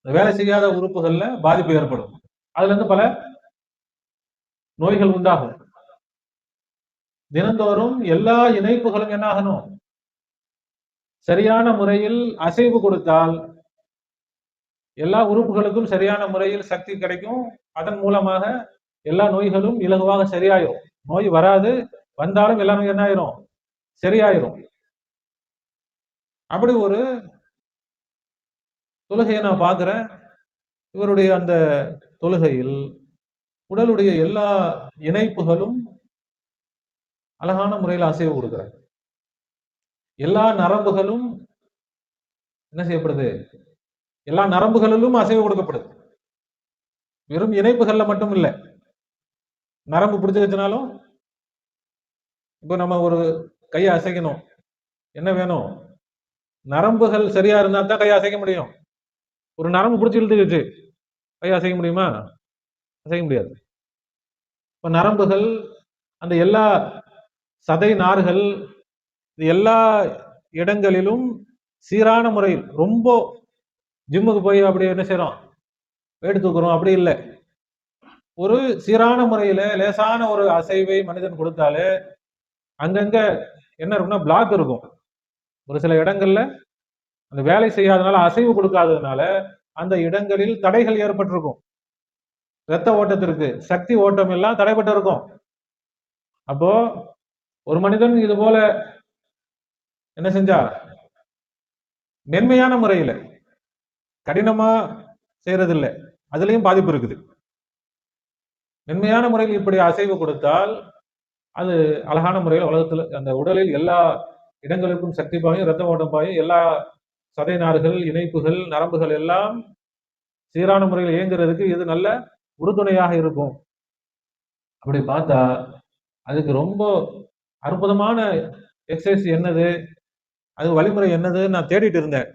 வேலை செய்யாத உறுப்புகள்ல பாதிப்பு ஏற்படும். அதுல இருந்து பல நோய்கள் உண்டாகும். தினந்தோறும் எல்லா இணைப்புகளும் என்ன ஆகணும்? சரியான முறையில் அசைவு கொடுத்தால் எல்லா உறுப்புகளுக்கும் சரியான முறையில் சக்தி கிடைக்கும். அதன் மூலமாக எல்லா நோய்களும் இலகுவாக சரியாயிரும். நோய் வராது, வந்தாலும் எல்லா நோய் என்ன ஆயிரும்? சரியாயிரும். அப்படி ஒரு தொழுகையை நான் பார்க்கிறேன். இவருடைய அந்த தொழுகையில் உடலுடைய எல்லா இணைப்புகளும் அழகான முறையில் அசைவு கொடுக்கிறார். எல்லா நரம்புகளும் என்ன செய்யப்படுது? எல்லா நரம்புகளிலும் அசைவு கொடுக்கப்படுது. வெறும் இணைப்புகள்ல மட்டும் இல்லை. நரம்பு பிடிச்சு வச்சனாலும் இப்போ நம்ம ஒரு கையை அசைக்கணும், என்ன வேணும்? நரம்புகள் சரியா இருந்தா தான் கையை அசைக்க முடியும். ஒரு நரம்பு பிடிச்சி இழுத்துக்கிச்சு கையை அசைக்க முடியுமா? அசைக்க முடியாது. இப்ப நரம்புகள், அந்த எல்லா சதை நார்கள், எல்லா இடங்களிலும் சீரான முறையில், ரொம்ப ஜிம்முக்கு போய் அப்படி என்ன செய்யறோம், வெயிட் தூக்குறோம் அப்படி இல்லை. ஒரு சீரான முறையில லேசான ஒரு அசைவை மனிதன் கொடுத்தாலே அங்கங்க என்ன இருக்கும்னா பிளாக் இருக்கும். ஒரு சில இடங்கள்ல அந்த வேலை செய்யாதனால, அசைவு கொடுக்காததுனால அந்த இடங்களில் தடைகள் ஏற்பட்டிருக்கும். இரத்த ஓட்டத்திற்கு, சக்தி ஓட்டம் எல்லாம் தடைபட்டு இருக்கும். அப்போ ஒரு மனிதன் இது போல என்ன செஞ்சா, மென்மையான முறையில, கடினமா செய்யறது இல்லை, அதுலயும் பாதிப்பு இருக்குது. மென்மையான முறையில் இப்படி அசைவு கொடுத்தால் அது அழகான முறையில் உலகத்துல அந்த உடலில் எல்லா இடங்களுக்கும் சக்தி பாயும், இரத்த ஓட்டம் பாயும், எல்லா சதை நார்கள், இணைப்புகள், நரம்புகள் எல்லாம் சீரான முறையில் இயங்குறதுக்கு இது நல்ல உறுதுணையாக இருக்கும். அப்படி பார்த்தா அதுக்கு ரொம்ப அற்புதமான எக்ஸசைஸ் என்னது, அது வழிமுறை என்னது நான் தேடிட்டு இருந்தேன்.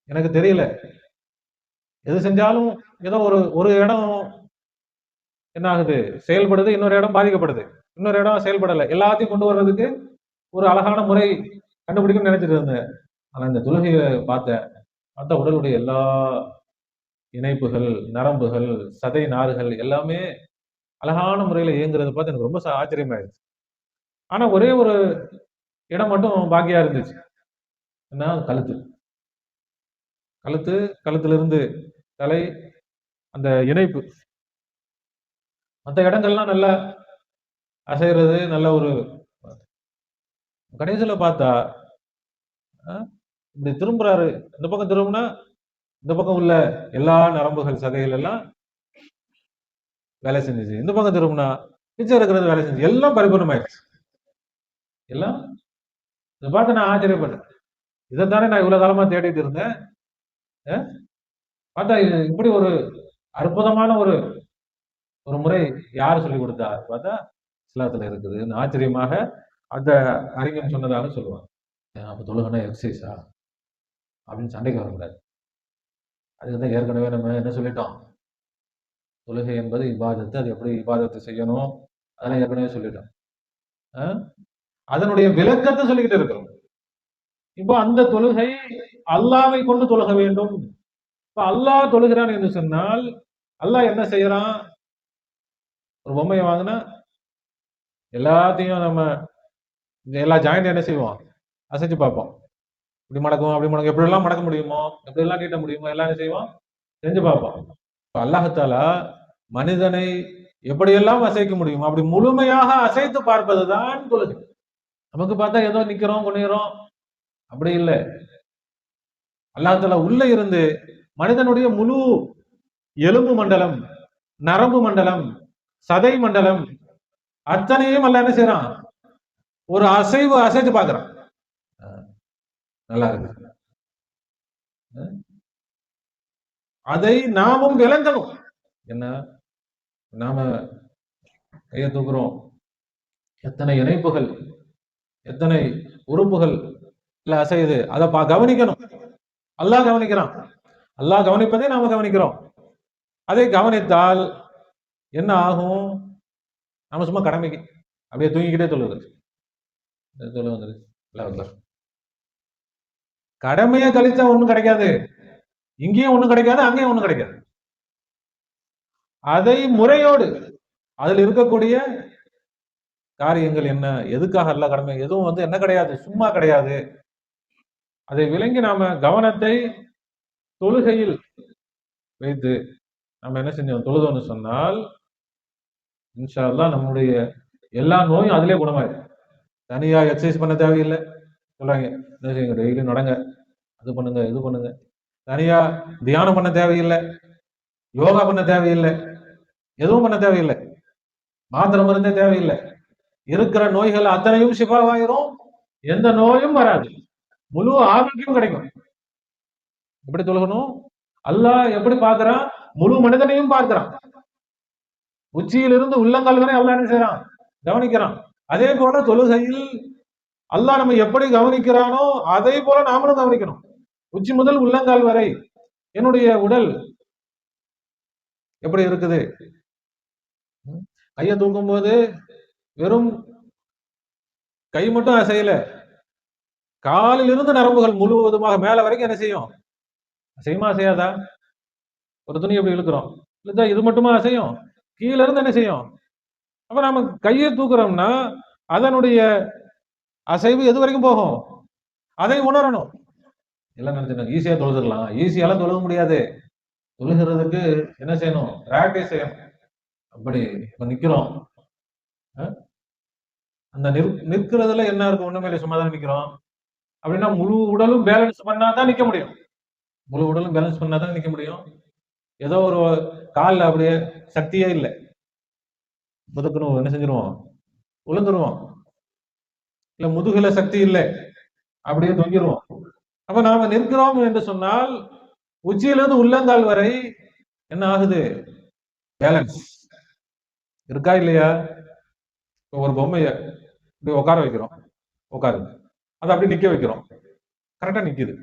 எனக்கு தெரியல. எது செஞ்சாலும் ஏதோ ஒரு இடம் என்ன ஆகுது, செயல்படுது, இன்னொரு இடம் பாதிக்கப்படுது, இன்னொரு இடம் செயல்படலை. எல்லாத்தையும் கொண்டு வர்றதுக்கு ஒரு அழகான முறை கண்டுபிடிக்கணும்னு நினைச்சிட்டு இருந்தேன். ஆனா இந்த தொழுகையை பார்த்தா உடலுடைய எல்லா இணைப்புகள், நரம்புகள், சதை நார்கள் எல்லாமே அழகான முறையில இயங்குறத பார்த்து எனக்கு ரொம்ப ஆச்சரியமாயிருச்சு. ஆனா ஒரே ஒரு இடம் மட்டும் பாக்கியா இருந்துச்சு. என்ன? கழுத்துல இருந்து தலை, அந்த இணைப்பு, மற்ற இடங்கள்லாம் நல்லா அசைறது, நல்ல ஒரு கடைசியில பார்த்தா இப்படி திரும்புறாரு. இந்த பக்கம் திரும்பினா இந்த பக்கம் உள்ள எல்லா நரம்புகள், சதைகள் எல்லாம் வேலை செஞ்சிச்சு. இந்த பக்கம் திரும்பினா மிச்சம் இருக்கிறது வேலை செஞ்சு, எல்லாம் பரிபூர்ணமாயிடுச்சு. எல்லாம் இதை பார்த்து நான் ஆச்சரியப்பட்டேன். இதைத்தானே நான் இவ்வளவு காலமா தேடிட்டு இருந்தேன். பார்த்தா இப்படி ஒரு அற்புதமான ஒரு முறை யார் சொல்லி கொடுத்தா பார்த்தா இஸ்லாத்துல இருக்குது. ஆச்சரியமாக அந்த அறிஞர் சொன்னதாக சொல்லுவாங்க. அப்ப தொழுகனா எக்ஸசைஸா? அப்படின்னு சண்டைக்கு வரக்கூடாது. அதுக்கு தான் ஏற்கனவே நம்ம என்ன சொல்லிட்டோம், தொழுகை என்பது இபாதத்து, அது எப்படி இபாதத்து செய்யணும் அதெல்லாம் ஏற்கனவே சொல்லிட்டோம். அதனுடைய விளக்கத்தை சொல்லிக்கிட்டு இருக்கிறோம். இப்போ அந்த தொழுகை அல்லாவை கொண்டு தொழுக வேண்டும். இப்ப அல்லாஹ் தொழுகிறான் என்று சொன்னால் அல்லாஹ் என்ன செய்யறான்? ஒரு பொம்மையை வாங்கினா எல்லாத்தையும் நம்ம எல்லா ஜாயிண்ட் என்ன செய்வோம், அசைச்சு பார்ப்போம். இப்படி மடக்கும் அப்படி மடக்கும், எப்படி எல்லாம் மடக்க முடியுமோ, எப்படி எல்லாம் நீட்ட முடியுமோ எல்லாம் என்ன செய்வோம், செஞ்சு பார்ப்போம். இப்ப அல்லாஹாலா மனிதனை எப்படியெல்லாம் அசைக்க முடியும் அப்படி முழுமையாக அசைத்து பார்ப்பதுதான் தொழுகை. நமக்கு பார்த்தா ஏதோ நிக்கிறோம் குனிகிறோம் அப்படி இல்லை. அல்லாஹாலா உள்ள இருந்து மனிதனுடைய முழு எலும்பு மண்டலம், நரம்பு மண்டலம், சதை மண்டலம் அத்தனையும் அல்ல என்ன செய்யறான், ஒரு அசைவு அசைச்சு பார்க்கிறான். நல்லா இருக்கு. அதை நாமும் விளங்கணும். என்ன, நாம கையை தூக்குறோம், எத்தனை இணைப்புகள், எத்தனை உறுப்புகள் இல்ல அசையுது, அதை கவனிக்கணும். அல்லாஹ் கவனிக்கிறான். அல்லாஹ் கவனிப்பதை நாம கவனிக்கிறோம். அதை கவனித்தால் என்ன ஆகும்? நம்ம சும்மா கடமைக்கு அப்படியே தூங்கிக்கிட்டே தொழுது கடமையை கழிச்சா ஒண்ணும் கிடைக்காது, இங்கேயும் ஒண்ணும் கிடைக்காது, அங்கேயும் ஒண்ணும் கிடைக்காது. அதை முறையோடு அதில் இருக்கக்கூடிய காரியங்கள் என்ன, எதுக்காக அல்ல கடமை, எதுவும் என்ன கிடையாது, சும்மா கிடையாது. அதை விளங்கி நாம கவனத்தை தொழுகையில் வைத்து நம்ம என்ன செஞ்சோம், தொழுதோன்னு சொன்னால் இன்ஷா அல்லாஹ் நம்முடைய எல்லா நோயும் அதிலே குணமாயிடும். தனியா எக்ஸசைஸ் பண்ண தேவையில்லை. சொல்றாங்க என்ன செய்யுங்க, டெய்லி நடங்க, அது பண்ணுங்க இது பண்ணுங்க. தனியா தியானம் பண்ண தேவையில்லை, யோகா பண்ண தேவையில்லை, எதுவும் பண்ண தேவையில்லை, மாத்திரை மருந்தே தேவையில்லை. இருக்கிற நோய்கள் அத்தனையும் சிபாவாயிரும், எந்த நோயும் வராது, முழு ஆரோக்கியம் கிடைக்கும். எப்படி தொழுகணும்? அல்லாஹ் எப்படி பார்க்கிறான்? முழு மனிதனையும் பார்க்கிறான். உச்சியிலிருந்து உள்ளங்கால் வரை அல்லாஹ் என்ன செய்யறான், கவனிக்கிறான். அதே போல தொழுகையில் அல்லாஹ் நம்ம எப்படி கவனிக்கிறானோ அதே போல நாமளும் கவனிக்கணும். உச்சி முதல் உள்ளங்கால் வரை என்னுடைய உடல் எப்படி இருக்குது. கையை தூக்கும் போது வெறும் கை மட்டும் அசையல, காலில் இருந்து நரம்புகள் முழுவதுமாக மேல வரைக்கும் என்ன செய்யும், அசையுமா அசையாதா? ஒரு துணி எப்படி இழுக்கிறோம், இல்ல இது மட்டுமா அசையும், கீழே இருந்து என்ன செய்யும். அப்ப நம்ம கையை தூக்குறோம்னா அதனுடைய அசைவு எது வரைக்கும் போகும், அதை உணரணும். எல்லாம் நினைச்சுங்க ஈஸியா தொழுதுடலாம், ஈஸியாலாம் தொழுக முடியாது. தொழுகிறதுக்கு என்ன செய்யணும், பிராக்டிஸ் செய்யணும். அப்படி இப்ப நிக்கிறோம், அந்த நிற்கிறதுல என்ன இருக்கும், ஒண்ணுமே சும்மா தான் நிக்கிறோம் அப்படின்னா முழு உடலும் பேலன்ஸ் பண்ணாதான் நிக்க முடியும். முழு உடலும் பேலன்ஸ் பண்ணாதான் நிக்க முடியும். ஏதோ ஒரு காலில் அப்படியே சக்தியே இல்லை, முதுக்கணும் என்ன செஞ்சிருவோம், உளுந்துருவோம். இல்ல முதுகுல சக்தி இல்லை, அப்படியே தொங்கிடுவோம். அப்ப நாம நிற்கிறோம் என்று சொன்னால் உச்சியிலிருந்து உள்ளங்கால் வரை என்ன ஆகுது, பேலன்ஸ் இருக்கா இல்லையா? ஒரு பொம்மைய இப்படி உட்கார வைக்கிறோம், உட்காரு, அதை அப்படி நிக்க வைக்கிறோம், கரெக்டா நிக்குது.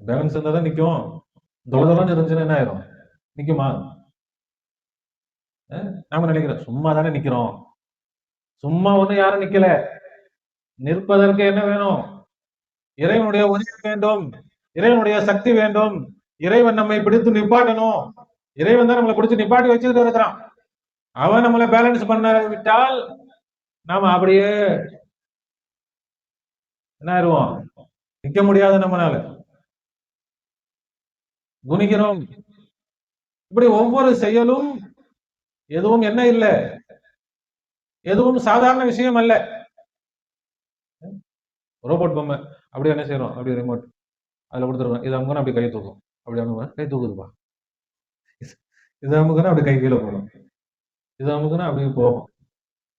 பேலன்ஸ் இருந்தா தான் நிக்கும். தொலைதொலைன்னு இருந்துச்சுன்னா என்ன ஆயிரும், நிக்குமா? நாம நினைக்கிறோம் சும்மா தானே நிக்கிறோம். சும்மா ஒண்ணு யாரும் நிக்கல. நிற்பதற்கு என்ன வேணும், இறைவனுடைய உதவி வேண்டும், இறைவனுடைய சக்தி வேண்டும். இறைவன் நம்மை பிடித்து நிப்பாட்டணும். இறைவன் தான் நம்மளை பிடிச்சு நிப்பாட்டி வச்சுக்கிட்டு இருக்கிறான். அவன் நம்மளை பேலன்ஸ் பண்ண விட்டால் நாம அப்படியே என்ன ஆயிடுவோம், நிக்க முடியாத நம்மளால குனிக்கிறோம். இப்படி ஒவ்வொரு செயலும் எதுவும் என்ன இல்லை, எதுவும் சாதாரண விஷயம் அல்ல. ரோபோட் பொம்மை அப்படி என்ன செய்யறோம், அப்படி ரிமோட் அதுல கொடுத்துருவோம், இது அமுக்குன்னா அப்படி கை தூக்கும், அப்படி அமுக்குனா கை தூக்குதுப்பா, இது அமுக்குன்னா அப்படி கை கீழே போடும், இது அமுக்குன்னா அப்படியே போகும்,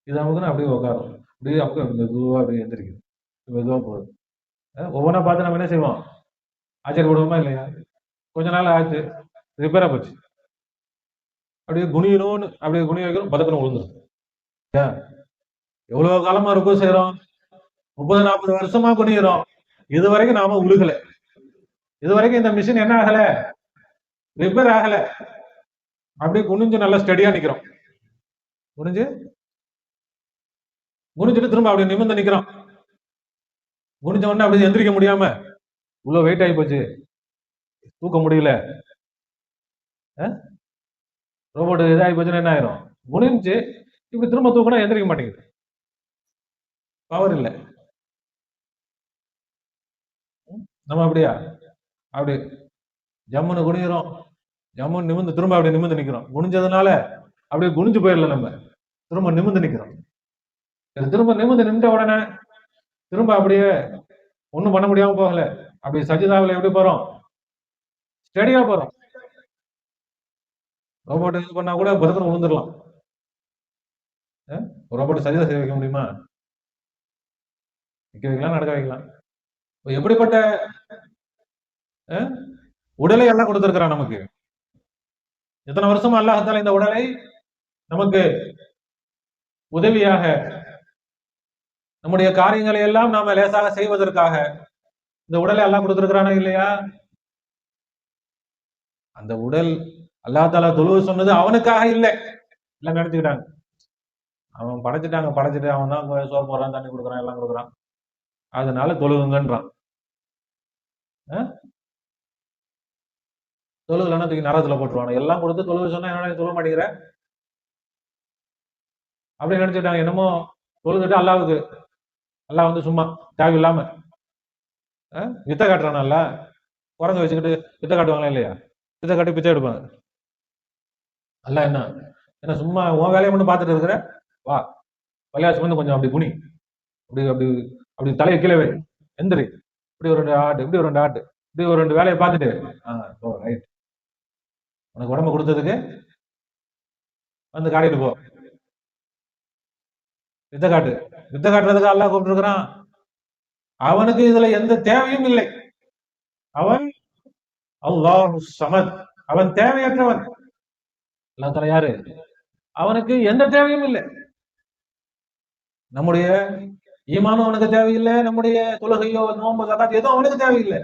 இது அமுக்குன்னா அப்படியே உட்காரும், அப்படியே அமுக்கு மெதுவா அப்படியே எந்திரிக்குது, மெதுவா போகுது. ஒவ்வொன்றா பார்த்து நம்ம என்ன செய்வோம், ஆச்சரியப்படுவோமா இல்லையா? கொஞ்ச நாள் ஆச்சு, ரிப்பேரா போச்சு, அப்படியே குனியணும்னு அப்படியே குனி வைக்கிறோம், பதக்கணும் விழுந்துரும். எவ்வளவு காலமா இருக்கும் செய்யறோம், 30-40 வருஷமா குனிகிறோம், இதுவரைக்கும் நாம உழுகல, இதுவரைக்கும் இந்த மிஷின் என்ன ஆகல, ரிப்பேர் ஆகல. அப்படியே குனிஞ்சு நல்லா ஸ்டடியா நிக்கிறோம். குனிஞ்சிட்டு திரும்ப அப்படியே நிமிர்ந்து நிக்கிறோம். குனிஞ்ச உடனே அப்படியே எந்திரிக்க முடியாம இவ்வளவு வெயிட் ஆகி போச்சு, தூக்க முடியல. ரோபோட் இதாகி போச்சுன்னா என்ன ஆயிரும்? குனிஞ்சு இப்படி திரும்ப தூக்கினா எந்திரிக்க மாட்டேங்குது, பவர் இல்லை. நம்ம அப்படியா? அப்படி ஜம்முன்னு குனிகிறோம், ஜம்முன்னு நிமிந்து திரும்ப அப்படியே நிமிந்து நிக்கிறோம். குனிஞ்சதுனால அப்படியே குனிஞ்சு போயிடல, நம்ம திரும்ப நிமிந்து நிக்கிறோம். திரும்ப நிமிந்து நின்ற உடனே திரும்ப அப்படியே ஒண்ணும் பண்ண முடியாம போகல, அப்படி சஜிதாவில் எப்படி போறோம்? ஸ்டடியா போறோம். ரோபோட் இது பண்ணா கூட பத்திரம் விழுந்துடலாம். ரோபோட் சஜிதா செய்ய வைக்க முடியுமா? நிக்க வைக்கலாம், நடக்க வைக்கலாம். எப்படிப்பட்ட உடலை எல்லாம் கொடுத்திருக்கிறான் நமக்கு. எத்தனை வருஷமா அல்லாஹ் இந்த உடலை நமக்கு உதவியாக, நம்முடைய காரியங்களை எல்லாம் நாம லேசாக செய்வதற்காக இந்த உடலை அல்லாஹ் கொடுத்திருக்கிறானா இல்லையா? அந்த உடல் அல்லாஹ் தாலா தொழுவு சொன்னது அவனுக்காக இல்லை, எல்லாம் நினைச்சுக்கிட்டாங்க. அவன் படைச்சிட்டு அவன் தான் சோறு போடுறான், தண்ணி கொடுக்குறான், எல்லாம் கொடுக்குறான், அதனால தொழுகுங்கன்றான். தொழுகலன்னா தூக்கி நரகத்துல போட்டுருவாங்க. எல்லாம் கொடுத்து தொழுவு சொன்னா என்ன தொழுவ மாட்டேங்கிற அப்படி நினைச்சுட்டாங்க. என்னமோ தொழுதுட்டு அல்லாவுக்கு, அல்லாஹ் வந்து சும்மா தேவையில்லாம வித்த காட்டுறானல்ல, குரங்கு வச்சுக்கிட்டு வித்த காட்டுவாங்களா இல்லையா? வித்த காட்டி பிச்சை எடுப்பாங்க. அல்ல என்ன சும்மா உன் வேலையை மட்டும் பார்த்துட்டு இருக்கிற, வா பள்ளியாச்சு வந்து கொஞ்சம் அப்படி குனி, அப்படி அப்படி அப்படி தலையை கீழே வை, எந்திரி, இப்படி ஒரு 2 ஆட்டு, இப்படி ஒரு 2 ஆட்டு, இப்படி ஒரு 2 வேலையை பார்த்துட்டு ரைட், உனக்கு உடம்பு கொடுத்ததுக்கு வந்து காட்டிட்டு போ. வித்த காட்டுறதுக்கு அல்லாஹ் கூப்பிட்டுருக்கிறான். அவனுக்கு இதுல எந்த தேவையும் இல்லை. அவன் அல்லாஹ் சமத், அவன் தேவையற்றவன். அல்லாஹ் தஆலா யாரு? அவனுக்கு எந்த தேவையும் இல்லை. நம்முடைய ஈமானும் அவனுக்கு தேவையில்லை, நம்முடைய தொழுகையோ நோன்பு ஜகாத் எதுவும் அவனுக்கு தேவையில்லை,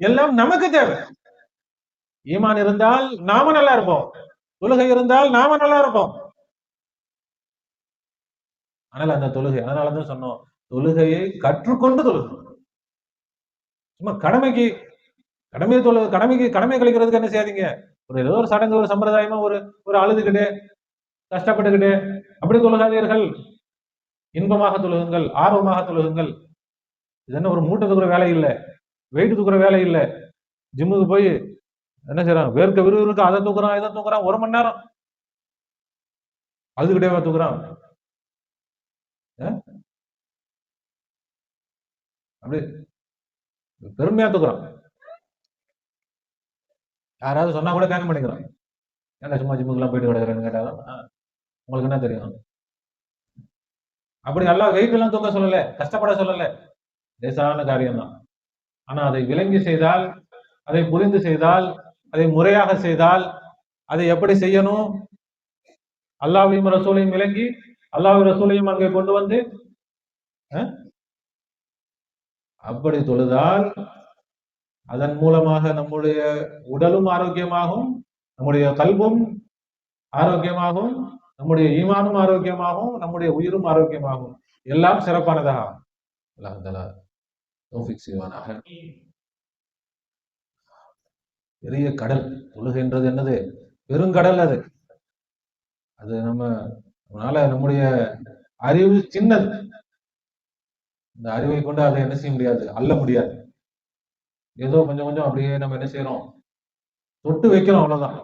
எல்லாம் நமக்கு தேவை. ஈமான் இருந்தால் நாம நல்லா இருப்போம், தொழுகை இருந்தால் நாம நல்லா இருப்போம். ஆனால் அந்த தொழுகை, அதனாலதான் சொன்னோம், தொழுகையை கற்றுக்கொண்டு தொழுகணும். சும்மா கடமைக்கு கடமை கழிக்கிறதுக்கு என்ன செய்யாதீங்க. ஒரு ஏதோ ஒரு சடங்கு, ஒரு சம்பிரதாயமா ஒரு அழுதுகிட்டு கஷ்டப்பட்டுக்கிட்டு அப்படி தொழுகாதீர்கள். இன்பமாக தொழுகுங்கள், ஆர்வமாக தொழுகுங்கள். இது என்ன ஒரு மூட்டை தூக்குற வேலை இல்லை, வெயிட் தூக்குற வேலை இல்லை. ஜிம்முக்கு போய் என்ன செய்யறான், வேர்க்க விறுவிறுக்கு அதை தூக்குறான் இதை தூக்குறான், 1 மணி நேரம் அழுதுகிட்டே தூக்குறான். அப்படி பெருமையா தூக்குறான். யாராவது சொன்னா கூட கேட்க மாட்டேங்கிறான். ஏன்னா சும்மா ஜிம்முக்குலாம் போயிட்டு கிடக்குறேன்னு கேட்டாலும் உங்களுக்கு என்ன தெரியும்? அப்படி நல்லா வெயிட் எல்லாம் தூக்க சொல்லல, கஷ்டப்பட சொல்லல, லேசான காரியம் தான். ஆனா அதை விளங்கி செய்தால், அதை புரிந்து செய்தால், அதை முறையாக செய்தால், அதை எப்படி செய்யணும், அல்லாஹ்வையும் ரசூலையும் விளங்கி அல்லாஹ் ரசூலையும் அங்கே கொண்டு வந்து அப்படி தொழுதால் அதன் மூலமாக நம்முடைய உடலும் ஆரோக்கியமாகும், நம்முடைய கல்வும் ஆரோக்கியமாகும், நம்முடைய ஈமானும் ஆரோக்கியமாகும், நம்முடைய உயிரும் ஆரோக்கியமாகும், எல்லாம் சிறப்பானதாக அல்லாஹ் தஆலா தௌஃபீக் செய்வானாக. பெரிய கடல் தொழுகைன்றது என்னது, பெருங்கடல். அது நம்மளால நம்முடைய அறிவு சின்னது, இந்த அறிவை கொண்டு அதை என்ன செய்ய முடியாது, அள்ள முடியாது. ஏதோ கொஞ்சம் கொஞ்சம் அப்படியே நம்ம என்ன செய்யறோம், தொட்டு வைக்கிறோம், அவ்வளவுதான்.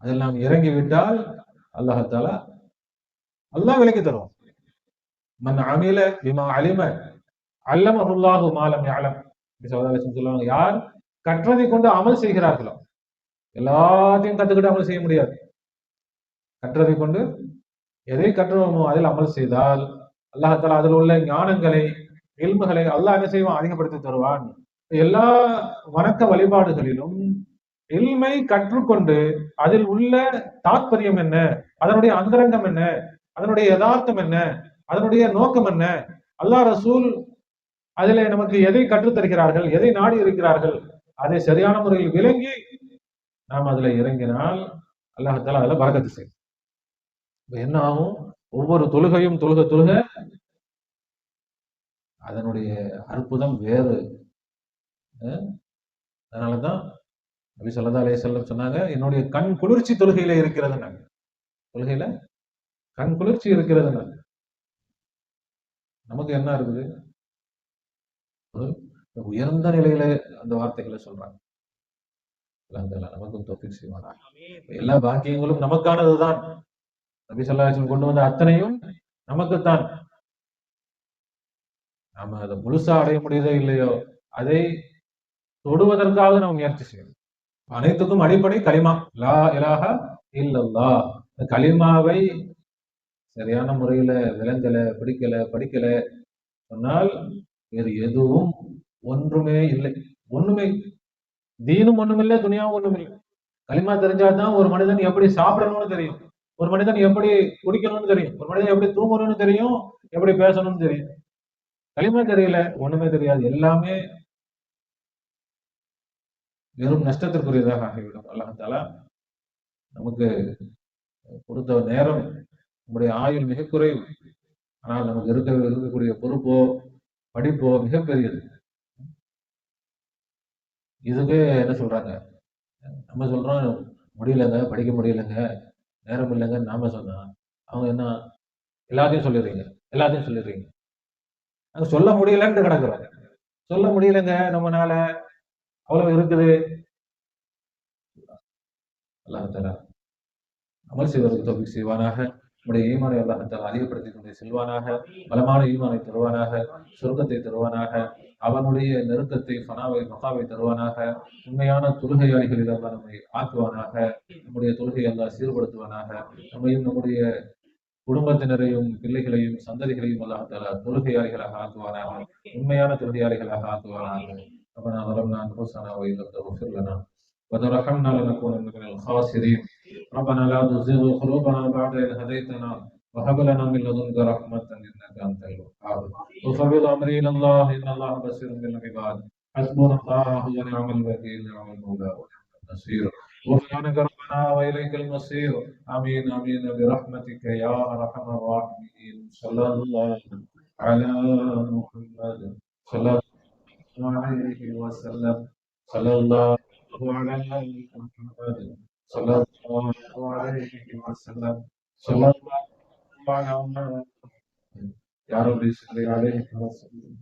அதில் நாம் இறங்கி விட்டால் அல்லாஹ் தஆலா விலக்கி தருவோம். மன் அமில பிமா அலிம அல்லமஹுல்லாஹு மா லம் யஅலம். சொல்லுவாங்க, யார் கற்றதை கொண்டு அமல் செய்கிறார்களோ, எல்லாத்தையும் கத்துக்கிட்டு அமல் செய்ய முடியாது. கற்றதை கொண்டு எதை கற்றுவோமோ அதில் அமல் செய்தால் அல்லாஹ் தஆலா அதில் உள்ள ஞானங்களை, இல்முகளை அல்லாஹ் என்ன செய்வான், அதிகப்படுத்தி தருவான். எல்லா வணக்க வழிபாடுகளிலும் இல்மை கற்றுக்கொண்டு அதில் உள்ள தாத்பரியம் என்ன, அதனுடைய அந்தரங்கம் என்ன, அதனுடைய யதார்த்தம் என்ன, அதனுடைய நோக்கம் என்ன, அல்லாஹ் ரசூல் அதிலே நமக்கு எதை கற்றுத் தருகிறார்கள், எதை நாடி இருக்கிறார்கள், அதை சரியான முறையில் விளங்கி நாம் அதுல இறங்கினால் அல்லாஹால அதுல பரக்கத்து செய்யும். என்ன ஆகும்? ஒவ்வொரு தொழுகையும் தொழுக தொழுக அதனுடைய அற்புதம் வேறு. அதனாலதான் நபி ஸல்லல்லாஹு அலைஹி வஸல்லம் சொன்னாங்க, என்னுடைய கண் குளிர்ச்சி தொழுகையில இருக்கிறது. தொழுகையில கண் குளிர்ச்சி இருக்கிறது. நமக்கு என்ன இருக்குது? உயர்ந்த நிலையில அந்த வார்த்தைகளை சொல்றாங்க. நமக்கும் தௌஃபீக் செய்வானா. எல்லா பாக்கியங்களும் நமக்கானதுதான். நபி ஸல்லல்லாஹு அலைஹி வஸல்லம் கொண்டு வந்த அத்தனையும் நமக்குத்தான். நாம அதை முழுசா அடைய முடியுதோ இல்லையோ, அதை தொடுவதற்காக நாம் முயற்சி செய்யணும். அனைத்துக்கும் அடிப்படை கலிமா, லா இலாஹ இல்லல்லாஹ். இந்த கலிமாவை சரியான முறையில விளங்கல, பிடிக்கல, படிக்கல சொன்னால் வேறு எதுவும் ஒன்றுமே இல்லை. ஒண்ணுமே தீனும் ஒண்ணுமில்லை, துனியாவும் ஒண்ணுமில்லை. கலிமா தெரிஞ்சாதான் ஒரு மனிதன் எப்படி சாப்பிடணும்னு தெரியும், ஒரு மனிதன் எப்படி குடிக்கணும்னு தெரியும், ஒரு மனிதன் எப்படி தூங்கணும்னு தெரியும், எப்படி பேசணும்னு தெரியும். கலிமா தெரியல, ஒண்ணுமே தெரியாது. எல்லாமே வெறும் நஷ்டத்திற்குரியதாக ஆகிவிடும். அல்லாஹ் நமக்கு கொடுத்த நேரம், நம்முடைய ஆயுள் மிக குறைவு. ஆனால் நமக்கு இருக்கக்கூடிய பொறுப்போ படிப்போ மிகப்பெரியது. இதுவே என்ன சொல்றாங்க, நம்ம சொல்றோம் முடியலங்க, படிக்க முடியலங்க, நேரம் இல்லைங்க நாம சொன்னா, அவங்க என்ன எல்லாத்தையும் சொல்லிடுறீங்க. அங்க சொல்ல முடியலன்னு கிடக்குறாங்க. சொல்ல முடியலங்க, நம்மனால அவ்வளவு இருக்குது. அல்லாஹ் அமல் செய்வதற்கு தௌஃபீக் செய்வானாக. நம்முடைய ஈமானை அல்லாஹ் அதிகப்படுத்திக் கொண்டே செல்வானாக. பலமான ஈமானை தருவானாக. சொர்க்கத்தை தருவானாக. அவனுடைய நெருக்கத்தை, ஃபனாவை, மகாவை தருவானாக. உண்மையான தொழுகையாளிகளில் அல்லாஹ் நம்மை ஆக்குவானாக. நம்முடைய தொழுகை அல்லாஹ் சீர்படுத்துவானாக. நம்மையும் நம்முடைய குடும்பத்தினரையும் பிள்ளைகளையும் சந்ததிகளையும் அல்லாஹ் தொழுகையாளிகளாக ஆக்குவானாக. உண்மையான தொழுகையாளிகளாக ஆக்குவானாக. ربنا ظلمنا انفسنا وان لم تغفر لنا وترحمنا لنكونن من الخاسرين. ربنا لا تزغ قلوبنا بعد إذ هديتنا وهب لنا من لدنك رحمة إنك أنت الوهاب. وفوض أمري إلى الله إن الله بصير بالعباد. حسبنا الله ونعم الوكيل نعم المولى ونعم النصير. غفرانك ربنا وإليك المصير. آمين آمين برحمتك يا أرحم الراحمين. صلى الله على محمد صلى الله عليه وسلم. صلى الله على محمد صلى الله عليه وسلم. صلى الله على محمد يا رب صل عليه وسلم.